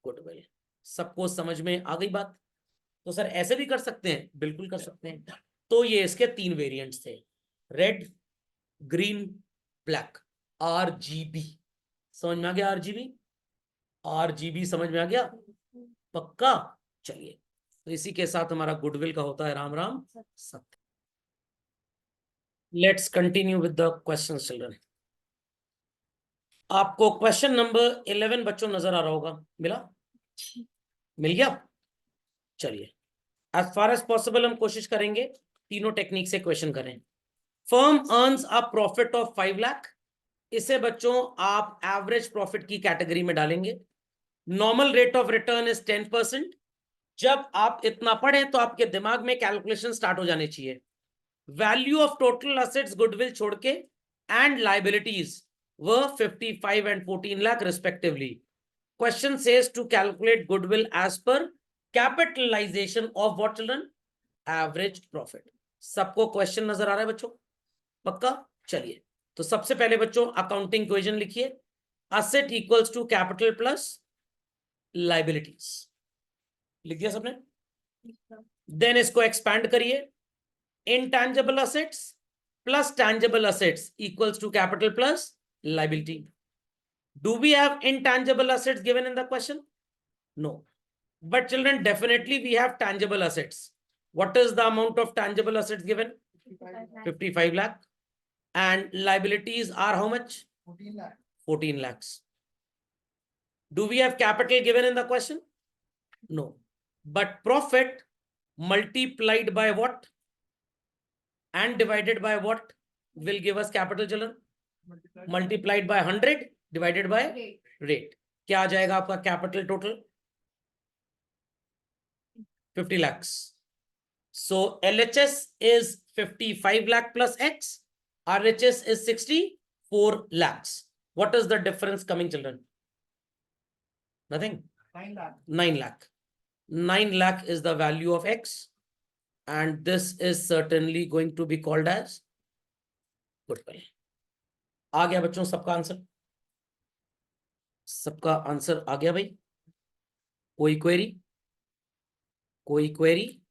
Speaker 1: Goodwill. सबको समझ में आ गई बात? तो सर ऐसे भी कर सकते हैं? बिल्कुल कर सकते हैं। तो ये इसके 3 वेरिएंट्स थे, रेड, ग्रीन, ब्लैक, RGB। समझ में आ गया? RGB समझ में आ गया? पक्का? चलिए, तो इसी के साथ हमारा गुडविल का होता है राम राम सत्य। Let's continue with the questions children. आपको क्वेश्चन नंबर 11 बच्चों नजर आ रहा होगा? मिला? मिल गया? चलिए, एज फार एज पॉसिबल हम कोशिश करेंगे तीनों टेक्निक से क्वेश्चन करें। Firm earns a profit of 5 lakh. इसे बच्चों आप एवरेज प्रॉफिट की कैटेगरी में डालेंगे। Normal rate of return is 10%। जब आप इतना पढ़ें तो आपके दिमाग में कैलकुलेशन स्टार्ट हो जाने चाहिए। Value of total assets goodwill छोड़ के एंड लाइबिलिटीज व 55 and 14 lakh respectively. Question says to calculate goodwill as per capitalization of what children? Average profit. सबको क्वेश्चन नजर आ रहा है बच्चों? पक्का? चलिए, तो सबसे पहले बच्चों अकाउंटिंग इक्वेशन लिखिए। Asset equals to capital plus liabilities. लिख दिया सबने? देन इसको एक्सपैंड करिए। Intangible assets plus tangible assets equals to capital plus liability. Do we have intangible assets given in the question? No. But children, definitely we have tangible assets. What is the amount of tangible assets given? 55 lakh. And liabilities are how much? 14 lakhs. Do we have capital given in the question? No. But profit multiplied by what and divided by what will give us capital, children? Multiplied by 100 divided by rate. क्या आ जाएगा आपका capital total? 50 lakhs. So LHS is 55 lakh plus X. RHS is 64 lakhs. What is the difference coming, children? Nothing.
Speaker 3: 9 lakh.
Speaker 1: 9 lakh. 9 lakh is the value of X. And this is certainly going to be called as goodwill. आ गया बच्चों सबका answer? सबका answer आ गया भाई? कोई query? कोई query?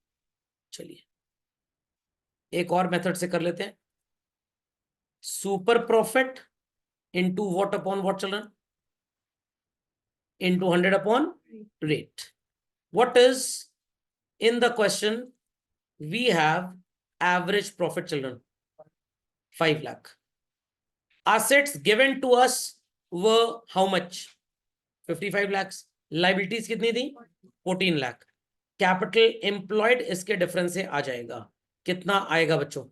Speaker 1: चलिए एक और मेथड से कर लेते हैं। Super profit into what upon what, children? Into 100 upon rate. What is in the question? We have average profit, children, 5 lakh. Assets given to us were how much? 55 lakhs. Liabilities कितनी थी? 14 lakh. Capital employed इसके difference से आ जाएगा। कितना आएगा बच्चों?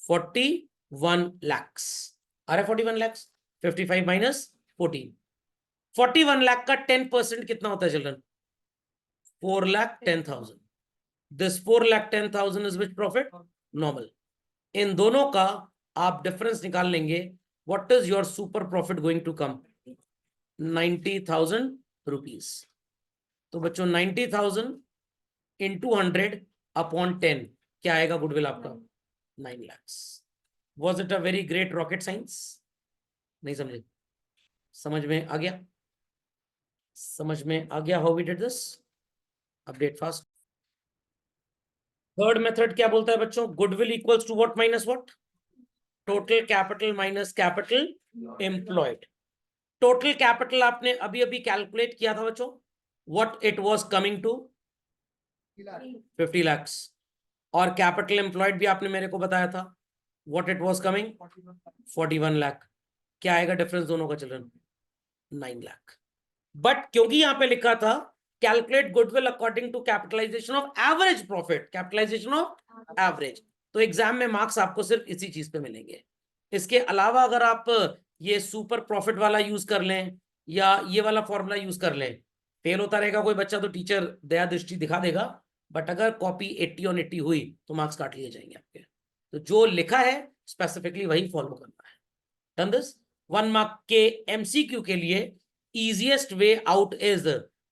Speaker 1: 41 lakhs. आ रहा है 41 lakhs? 55 minus 14. 41 lakh का 10% कितना होता है children? 4,10,000. This 4,10,000 is which profit? Normal. इन दोनों का आप डिफरेंस निकाल लेंगे. What is your super profit going to come? 90,000 rupees. तो बच्चों 90,000 into 100 upon 10 क्या आएगा गुडविल आपका? 9 lakhs. Was it a very great rocket science? नहीं समझे? समझ में आ गया? समझ में आ गया how we did this? Update fast. Third method क्या बोलता है बच्चों? Goodwill equals to what minus what? Total capital minus capital employed. Total capital आपने अभी अभी कैलकुलेट किया था बच्चों. What it was coming to? 50 lakhs. और कैपिटल एम्प्लॉयड भी आपने मेरे को बताया था. What it was coming? 41 lakh. क्या आएगा डिफरेंस दोनों का चिल्ड्रन? 9 लाख. बट क्योंकि यहां पे लिखा था calculate goodwill according to capitalization of average profit, capitalization of average, तो एग्जाम में मार्क्स आपको सिर्फ इसी चीज पे मिलेंगे. इसके अलावा अगर आप ये सुपर प्रॉफिट वाला यूज कर लें या ये वाला फॉर्मूला यूज कर लें, फेल होता रहेगा कोई बच्चा तो टीचर दया दृष्टि दिखा देगा. बट अगर कॉपी 80 on 80 हुई तो मार्क्स काट लिए जाएंगे आपके. तो जो लिखा है स्पेसिफिकली वही फॉलो करना है. Done this. 1 मार्क के एमसीक्यू के लिए इजीएस्ट वे आउट इज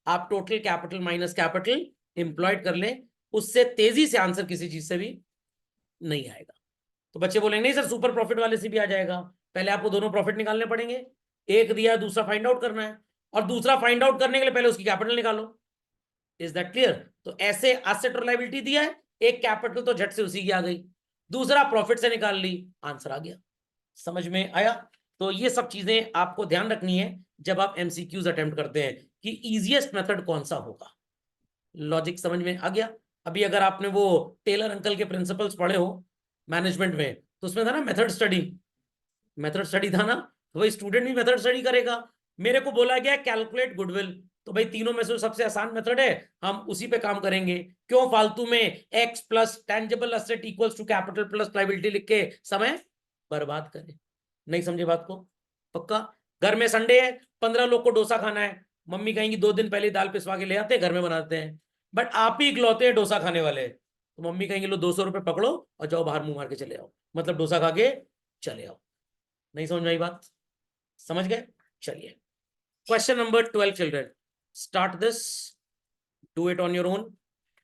Speaker 1: आप total capital minus capital employed कर लें. उससे तेजी से आंसर किसी चीज से भी नहीं आएगा. तो बच्चे बोलेंगे नहीं सर सुपर प्रॉफिट वाले से भी आ जाएगा. पहले आपको दोनों प्रॉफिट निकालने पड़ेंगे. एक दिया दूसरा फाइंड आउट करना है और दूसरा फाइंड आउट करने के लिए पहले उसकी कैपिटल निकालो. Is that clear? तो ऐसे एसेट और लायबिलिटी दिया है, एक कैपिटल तो झट से उसी की आ गई, दूसरा प्रॉफिट से निकाल ली, आंसर आ गया. समझ में आया? तो ये सब चीजें आपको ध्यान रखनी है जब आप एमसीक्यूज अटेम्प्ट करते हैं कि इजीएस्ट मेथड कौन सा होगा. लॉजिक समझ में आ गया? अभी अगर आपने वो टेलर अंकल के प्रिंसिपल्स पढ़े हो मैनेजमेंट में तो उसमें था ना मेथड स्टडी. मेथड स्टडी था ना, तो भाई स्टूडेंट भी मेथड स्टडी करेगा. मेरे को बोला गया कैलकुलेट गुडविल, तो भाई तीनों में से सबसे आसान मेथड है, हम उसी पे काम करेंगे. क्यों फालतू में X plus tangible asset equals to capital plus liability लिख के समय बर्बाद करें. नहीं समझे बात को? पक्का? घर में संडे है, 15 लोग को डोसा खाना है, मम्मी कहेंगी 2 दिन पहले दाल पिसवा के ले आते हैं, घर में बनाते हैं. बट आप ही इकलौते हैं डोसा खाने वाले, तो मम्मी कहेंगे लो 200 रुपए पकड़ो और जाओ बाहर मुंह मार के चले आओ, मतलब डोसा खा के चले आओ. नहीं समझ में आई बात? समझ गए? चलिए question number 12 children. Start this, do it on your own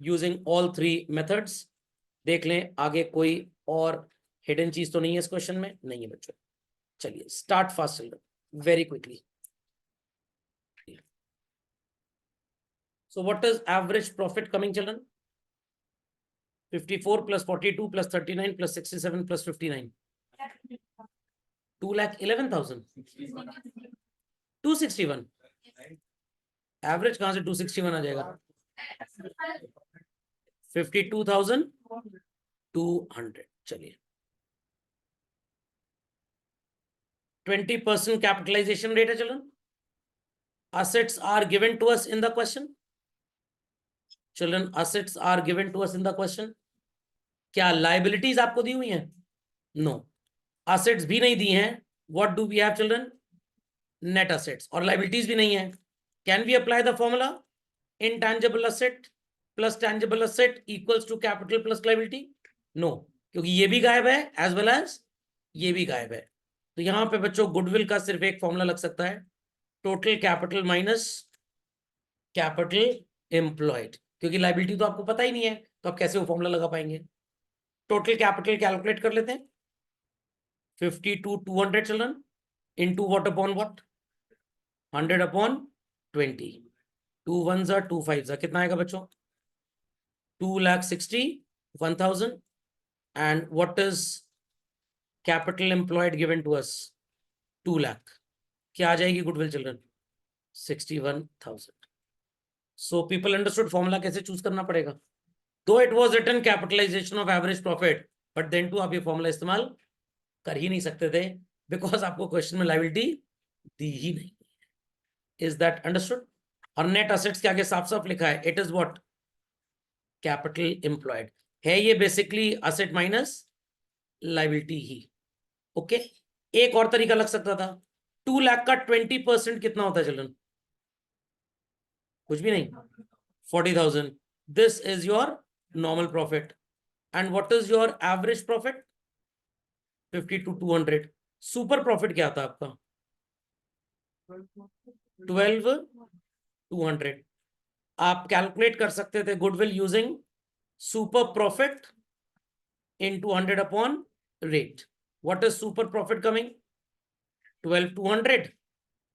Speaker 1: using all 3 methods. देख लें आगे कोई और हिडन चीज तो नहीं है इस क्वेश्चन में. नहीं है बच्चों. चलिए start fast children, very quickly. So what is average profit coming children? 54 plus 42 plus 39 plus 67 plus 59. 2,11,000. 261. Average कहां से 261 आ जाएगा? 52,200. चलिए 20% कैपिटलाइजेशन रेट है children. Assets are given to us in the question. Children, assets are given to us in the question. क्या liabilities आपको दी हुई हैं? No. Assets भी नहीं दी हैं, What do we have, children? Net assets. और liabilities भी नहीं है. Can we apply the formula? Intangible asset plus tangible asset equals to capital plus liability? No, क्योंकि ये भी गायब है as well as ये भी गायब है. तो यहां पे बच्चों गुडविल का सिर्फ एक फॉर्मूला लग सकता है, total capital minus capital employed, क्योंकि लाइबिलिटी तो आपको पता ही नहीं है, तो आप कैसे वो फॉर्मूला लगा पाएंगे. टोटल कैपिटल कैलकुलेट कर लेते हैं. 50 to 200 children into what upon what? 100 upon 20. 2 ones are 2 fives are कितना आएगा बच्चों? 2,60,1,000. And what is capital employed given to us? 2 lakh. क्या आ जाएगी goodwill children? 61,000. So people understood formula कैसे चूज करना पड़ेगा. Though it was written capitalization of average profit, but then too आप ये फॉर्मूला इस्तेमाल कर ही नहीं सकते थे, बिकॉज आपको क्वेश्चन में लायबिलिटी दी ही नहीं. Is that understood? और नेट असेट्स के आगे साफ साफ लिखा है, it is what? Capital employed है. ये बेसिकली असेट माइनस लायबिलिटी ही. ओके, एक और तरीका लग सकता था. 2 लाख का 20% कितना होता है चिल्ड्रन? कुछ भी नहीं, 40,000. This is your normal profit. And what is your average profit? 50 to 200. Super profit क्या था आपका? 12,200. आप कैलकुलेट कर सकते थे goodwill using super profit into 100 upon rate. What is super profit coming? 12,200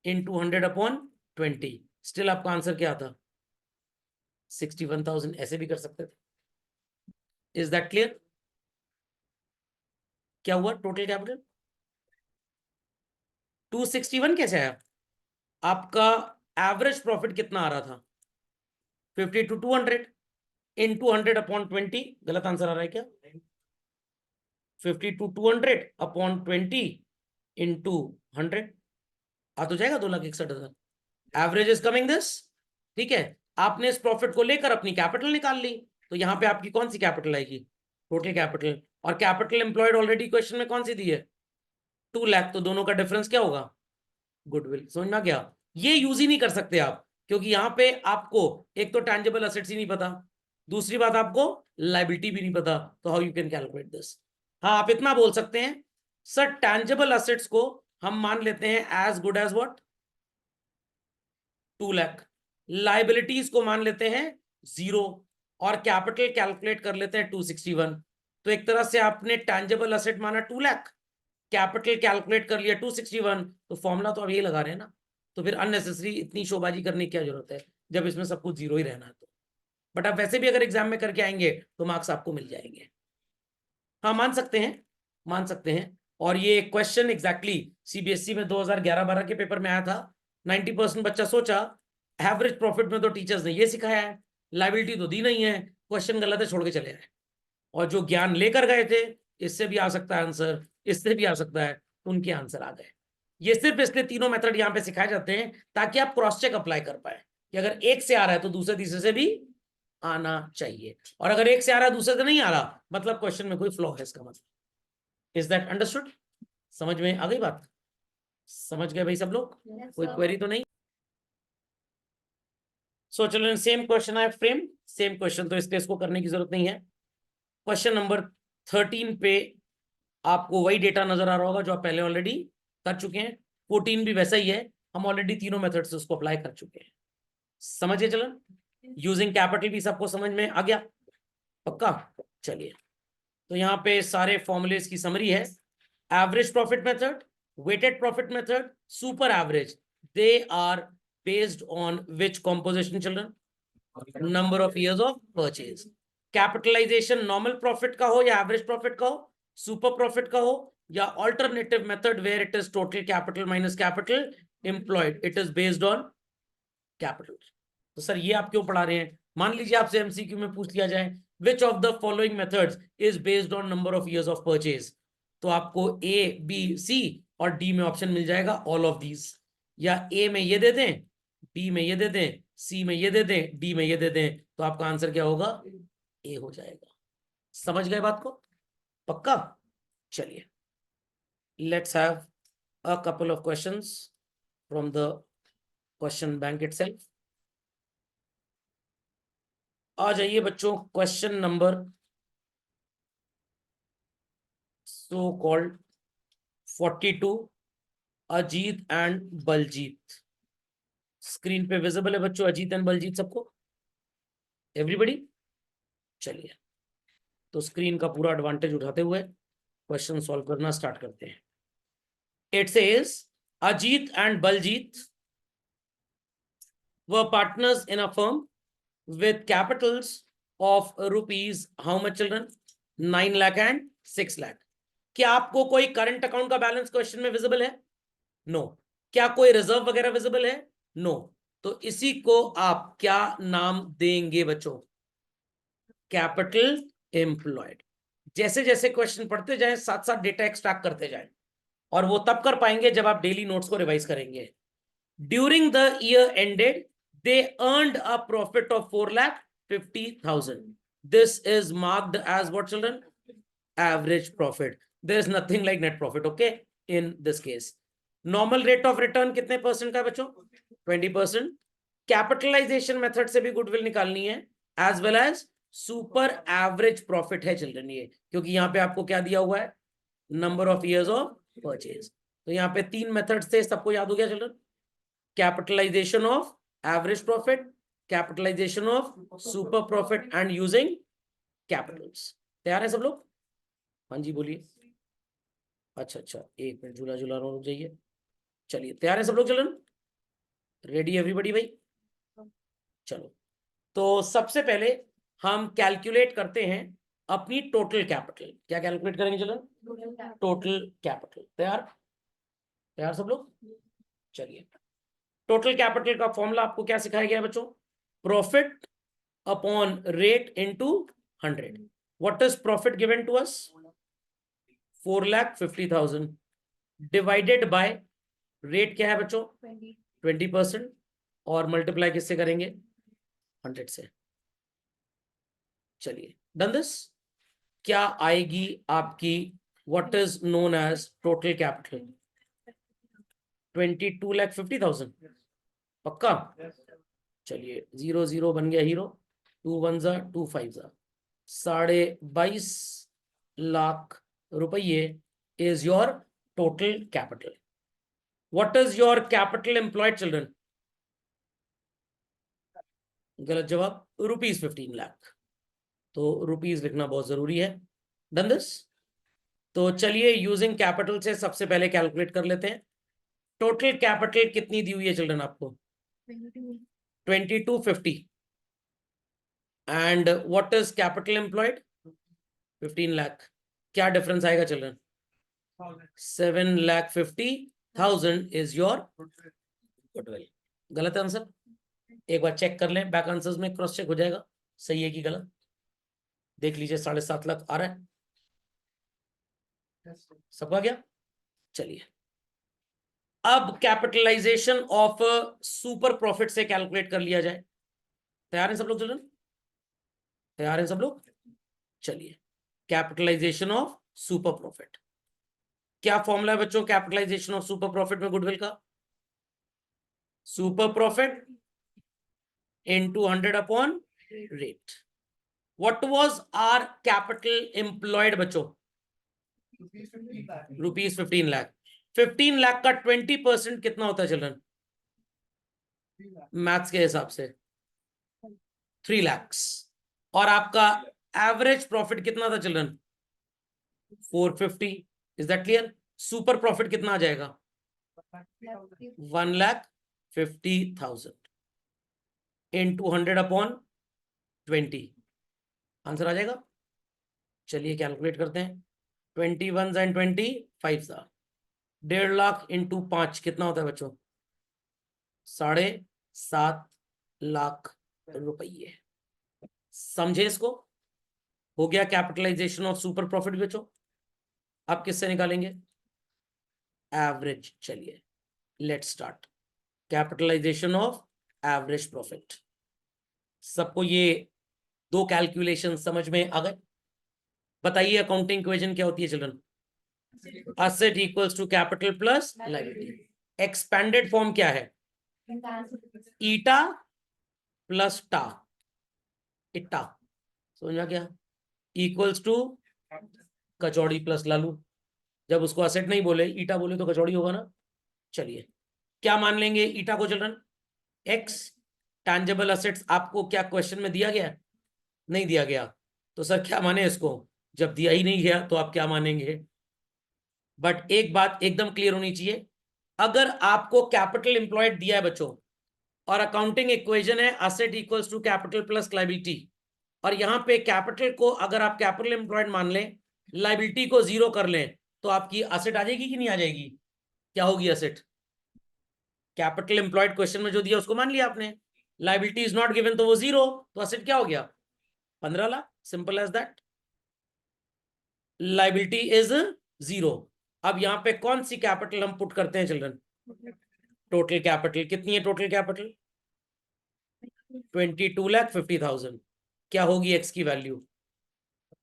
Speaker 1: into 100 upon 20. Still आपका आंसर क्या था? 61,000. ऐसे भी कर सकते थे. Is that clear? क्या हुआ टोटल कैपिटल? 261 कैसे आया? आपका एवरेज प्रॉफिट कितना आ रहा था? 50 to 200 into 100 upon 20. गलत आंसर आ रहा है क्या? 50 to 200 upon 20 into 100 आ तो जाएगा 2,61,000. Average is coming this. ठीक है, आपने इस प्रॉफिट को लेकर अपनी कैपिटल निकाल ली, तो यहां पे आपकी कौन सी कैपिटल आएगी? Total capital. और कैपिटल एम्प्लॉयड ऑलरेडी क्वेश्चन में कौन सी दी है? 2 लाख. तो दोनों का डिफरेंस क्या होगा? गुडविल. समझ में आ गया? ये यूज ही नहीं कर सकते आप, क्योंकि यहां पे आपको एक तो टैंजिबल असेट्स ही नहीं पता, दूसरी बात आपको लायबिलिटी भी नहीं पता. तो how you can calculate this? हाँ, आप इतना बोल सकते हैं, सर टैंजिबल असेट्स को हम मान लेते हैं as good as what? 2 lakh. Liabilities को मान लेते हैं 0 और कैपिटल कैलकुलेट कर लेते हैं 261. तो एक तरह से आपने टैंजिबल असेट माना 2 लाख, कैपिटल कैलकुलेट कर लिया 261. तो फॉर्मूला तो अब ये लगा रहे हैं ना, तो फिर अननेसेसरी इतनी शोबाजी करने की क्या जरूरत है जब इसमें सब कुछ 0 ही रहना है. तो बट आप वैसे भी अगर एग्जाम में करके आएंगे तो मार्क्स आपको मिल जाएंगे. हाँ, मान सकते हैं, मान सकते हैं. और ये क्वेश्चन एग्जैक्टली सीबीएसई में 2011-12 के पेपर में आया था. 90% बच्चा सोचा एवरेज प्रॉफिट में तो टीचर्स ने ये सिखाया है, लायबिलिटी तो दी नहीं है, क्वेश्चन गलत है, छोड़ के चले आए. और जो ज्ञान लेकर गए थे, इससे भी आ सकता है आंसर, इससे भी आ सकता है, उनके आंसर आ गए. ये सिर्फ इसलिए तीनों मेथड यहाँ पे सिखाए जाते हैं ताकि आप क्रॉस चेक अप्लाई कर पाए कि अगर एक से आ रहा है तो दूसरे तीसरे से भी आना चाहिए, और अगर एक से आ रहा है दूसरे से नहीं आ रहा, मतलब क्वेश्चन में कोई फ्लॉ है, इसका मतलब. Is that understood? समझ में आ गई बात? समझ गए भाई सब लोग? कोई क्वेरी तो नहीं? सो चिल्ड्रन, सेम क्वेश्चन है फ्रेम, सेम क्वेश्चन, तो इसलिए इसको करने की जरूरत नहीं है. क्वेश्चन नंबर 13 पे आपको वही डेटा नजर आ रहा होगा जो आप पहले ऑलरेडी कर चुके हैं. 14 भी वैसा ही है, हम ऑलरेडी तीनों मेथड से उसको अप्लाई कर चुके हैं. समझिए चिल्ड्रन? यूजिंग कैपिटल भी सबको समझ में आ गया? पक्का? चलिए, तो यहाँ पे सारे फॉर्मुलेस की समरी है. Average profit method, weighted profit method, super average, they are based on which composition children? Number of years of purchase. Capitalization normal profit का हो या एवरेज प्रॉफिट का हो, सुपर प्रॉफिट का हो, या alternative method where it is total capital minus capital employed, it is based on capital. तो sir ये आप क्यों पढ़ा रहे हैं? मान लीजिए आपसे एमसीक्यू में पूछ लिया जाए which of the following methods is based on number of years of purchase, तो आपको ए, बी, सी और डी में ऑप्शन मिल जाएगा ऑल ऑफ दीज. या ए में ये दे दें, बी में ये दे दें, सी में ये दे दें, डी में ये दे दें, तो आपका आंसर क्या होगा? ए हो जाएगा. समझ गए बात को? पक्का? चलिए, let's have a couple of questions from the question bank itself. आ जाइए बच्चों, question number so called 42, Ajit and Baljit. Screen पे विजिबल है बच्चों अजीत एंड बलजीत सबको, एवरीबडी? चलिए, तो स्क्रीन का पूरा एडवांटेज उठाते हुए क्वेश्चन सॉल्व करना स्टार्ट करते हैं। It says Ajit and Baljit were partners in a firm with capitals of rupees how much children? 9 lakh and 6 lakh। क्या आपको कोई करंट अकाउंट का बैलेंस क्वेश्चन में विजिबल है? नो। क्या कोई रिजर्व वगैरह विजिबल है? नो। तो इसी को आप क्या नाम देंगे बच्चों? Capital employed. जैसे जैसे क्वेश्चन पढ़ते जाएं साथ साथ डेटा एक्सट्रैक्ट करते जाएं, और वो तब कर पाएंगे जब आप डेली नोट्स को रिवाइज करेंगे। During the year ended they earned a profit of 4,50,000. This is marked as what children? Average profit. There is nothing like net profit, okay, in this case. Normal rate of return कितने percent का बच्चों? 20%. Capitalisation method से भी goodwill निकालनी है, as well as super average profit है children ये, क्योंकि यहाँ पे आपको क्या दिया हुआ है? Number of years of purchase. तो यहाँ पे 3 मेथड्स थे, सबको याद हो गया children? Capitalization of average profit, capitalization of super profit and using capitals। तैयार है सब लोग? हाँ जी बोलिए। अच्छा अच्छा, एक मिनट, झूला झूला रुक जाइए। चलिए, तैयार है सब लोग चिल्ड्रन? रेडी एवरीबॉडी भाई? चलो, तो सबसे पहले हम कैलकुलेट करते हैं अपनी टोटल कैपिटल। क्या कैलकुलेट करेंगे चिल्ड्रन? Total capital. तैयार? तैयार सब लोग? चलिए, टोटल कैपिटल का फॉर्मूला आपको क्या सिखाया गया है बच्चों? Profit upon rate into 100। What is profit given to us? 4,50,000 divided by rate क्या है बच्चों? 20%, और मल्टीप्लाई किससे करेंगे? 100 से। चलिए, डन दिस। क्या आएगी आपकी what is known as total capital? 22,50,000। पक्का? चलिए, 0 0 बन गया हीरो, 2 1 जा 2 5 जा, 22.5 लाख रुपये is your total capital. What is your capital employed children? गलत जवाब, ₹15 लाख। तो रुपीज लिखना बहुत जरूरी है। Done this. तो चलिए, यूजिंग कैपिटल से सबसे पहले कैलकुलेट कर लेते हैं। टोटल कैपिटल कितनी दी हुई है चिल्ड्रन आपको? 2250। And what is capital employed? 15 lakh. क्या डिफरेंस आएगा चिल्ड्रन? 7,50,000 is your goodwill. गलत आंसर? एक बार चेक कर लें, बैक आंसर्स में क्रॉस चेक हो जाएगा सही है कि गलत। देख लीजिए, 7.5 लाख आ रहा है सबका क्या? चलिए, अब कैपिटलाइजेशन ऑफ सुपर प्रॉफिट से कैलकुलेट कर लिया जाए। तैयार हैं सब लोग चिल्ड्रन? तैयार हैं सब लोग? चलिए, कैपिटलाइजेशन ऑफ सुपर प्रॉफिट। क्या फॉर्मूला है बच्चों कैपिटलाइजेशन ऑफ सुपर प्रॉफिट में गुडविल का? Super profit into 100 upon rate. What was our capital employed बच्चों? ₹15 लाख। 15 लाख का 20% कितना होता है चिल्ड्रन मैथ्स के हिसाब से? 3 लाख। और आपका एवरेज प्रॉफिट कितना था children? 450। Is that clear? Super profit कितना आ जाएगा? 1,50,000 इनटू 100 अपॉन 20। आंसर आ जाएगा? चलिए कैलकुलेट करते हैं। 21 एंड 20 5 1.5 लाख इंटू 5 कितना होता है बच्चों? 7.5 लाख रुपये। समझे इसको? हो गया कैपिटलाइजेशन ऑफ सुपर प्रॉफिट बच्चों। आप किससे निकालेंगे? एवरेज। चलिए, let's start. Capitalization of average profit. सबको ये 2 कैलकुलेशन समझ में आ गए? बताइए, अकाउंटिंग इक्वेशन क्या होती है children? Asset equals to capital plus liability. Expanded form क्या है? ईटा प्लस टा, इट्टा, समझ में क्या? इक्वल्स टू कचौड़ी प्लस लालू। जब उसको असेट नहीं बोले, ईटा बोले तो कचौड़ी होगा ना। चलिए क्या मान लेंगे ईटा को चिल्ड्रन? एक्स। टैंजेबल असेट्स आपको क्या क्वेश्चन में दिया गया? नहीं दिया गया, तो सर क्या माने इसको? जब दिया ही नहीं गया तो आप क्या मानेंगे? बट एक बात एकदम क्लियर होनी चाहिए, अगर आपको कैपिटल एम्प्लॉयड दिया है बच्चों, और अकाउंटिंग इक्वेशन है asset equals to capital plus liability, और यहां पे कैपिटल को अगर आप कैपिटल एम्प्लॉयड मान लें, लायबिलिटी को जीरो कर लें, तो आपकी असेट आ जाएगी कि नहीं आ जाएगी? क्या होगी असेट? कैपिटल एम्प्लॉयड क्वेश्चन में जो दिया उसको मान लिया आपने, लायबिलिटी इज नॉट गिवन तो वो जीरो, तो असेट क्या हो गया? 15 lakh. Simple as that. Liability is zero. अब यहां पे कौन सी कैपिटल हम पुट करते हैं चिल्ड्रन? टोटल कैपिटल कितनी है? Total capital 22,50,000। क्या होगी एक्स की वैल्यू?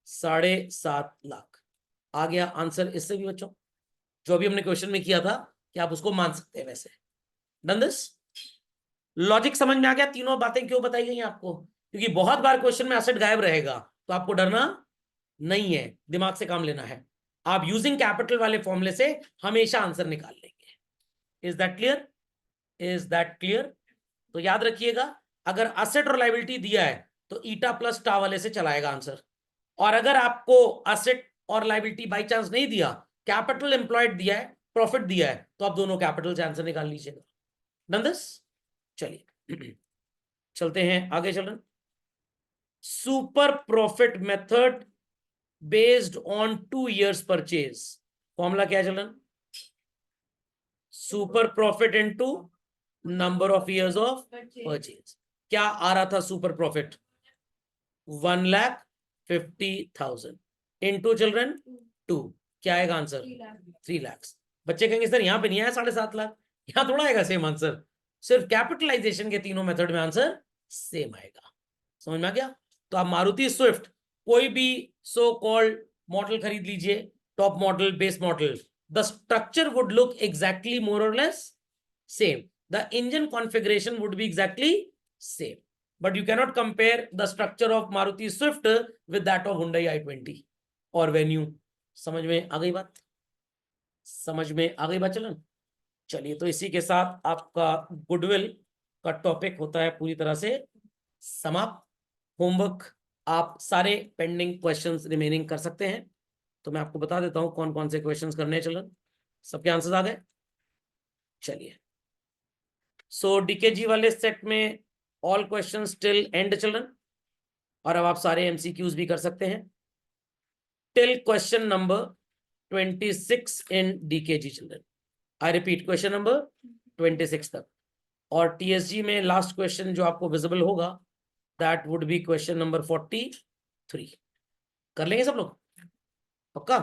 Speaker 1: 7.5 लाख। आ गया आंसर इससे भी बच्चों, जो अभी हमने क्वेश्चन में किया था कि आप उसको मान सकते हैं वैसे। Done this? लॉजिक समझ में आ गया? तीनों बातें क्यों बताई गई आपको? क्योंकि बहुत बार क्वेश्चन में एसेट गायब रहेगा, तो आपको डरना नहीं है, दिमाग से काम लेना है। आप यूजिंग कैपिटल वाले फॉर्मूले से हमेशा आंसर निकाल लेंगे। Is that clear? Is that clear? तो याद रखिएगा, अगर असेट और लायबिलिटी दिया है तो ईटा प्लस टा वाले से चलाएगा आंसर, और अगर आपको असेट और लायबिलिटी बाई चांस नहीं दिया, कैपिटल एम्प्लॉयड दिया है, प्रॉफिट दिया है, तो आप दोनों कैपिटल से आंसर निकाल लीजिएगा। Done this? चलिए चलते हैं आगे। चलन super profit method based on 2 years purchase. Formula क्या है चलन? Super profit into number of years of purchase. क्या आ रहा था सुपर प्रॉफिट? 1,50,000 into children 2। क्या आएगा आंसर? 3 लाख। बच्चे कहेंगे सर यहाँ पे नहीं आया 7.5 लाख, यहाँ थोड़ा आएगा सेम आंसर। सिर्फ कैपिटलाइजेशन के तीनों मेथड में आंसर सेम आएगा। समझ में आ गया? तो आप मारुति स्विफ्ट कोई भी सो कॉल्ड मॉडल खरीद लीजिए, top model, base model, the structure would look exactly more और less same, the engine configuration would be exactly same, but you cannot compare the structure of Maruti Swift with that of Hyundai i20 और Venue। समझ में आ गई बात? समझ में आ गई बात चलन? चलिए तो इसी के साथ आपका गुडविल का टॉपिक होता है पूरी तरह से समाप्त। होमवर्क आप सारे पेंडिंग क्वेश्चंस रिमेनिंग कर सकते हैं, तो मैं आपको बता देता हूं कौन कौन से क्वेश्चंस करने हैं। चलन सबके आंसर्स आ गए? चलिए सो डीकेजी वाले सेट में all questions till end children, और अब आप सारे एमसीक्यूज भी कर सकते हैं till question number 26 in DKG children. I repeat, question number 26 तक। और टीएसजी में लास्ट क्वेश्चन जो आपको विजिबल होगा that would be question number 43। कर लेंगे सब लोग? पक्का?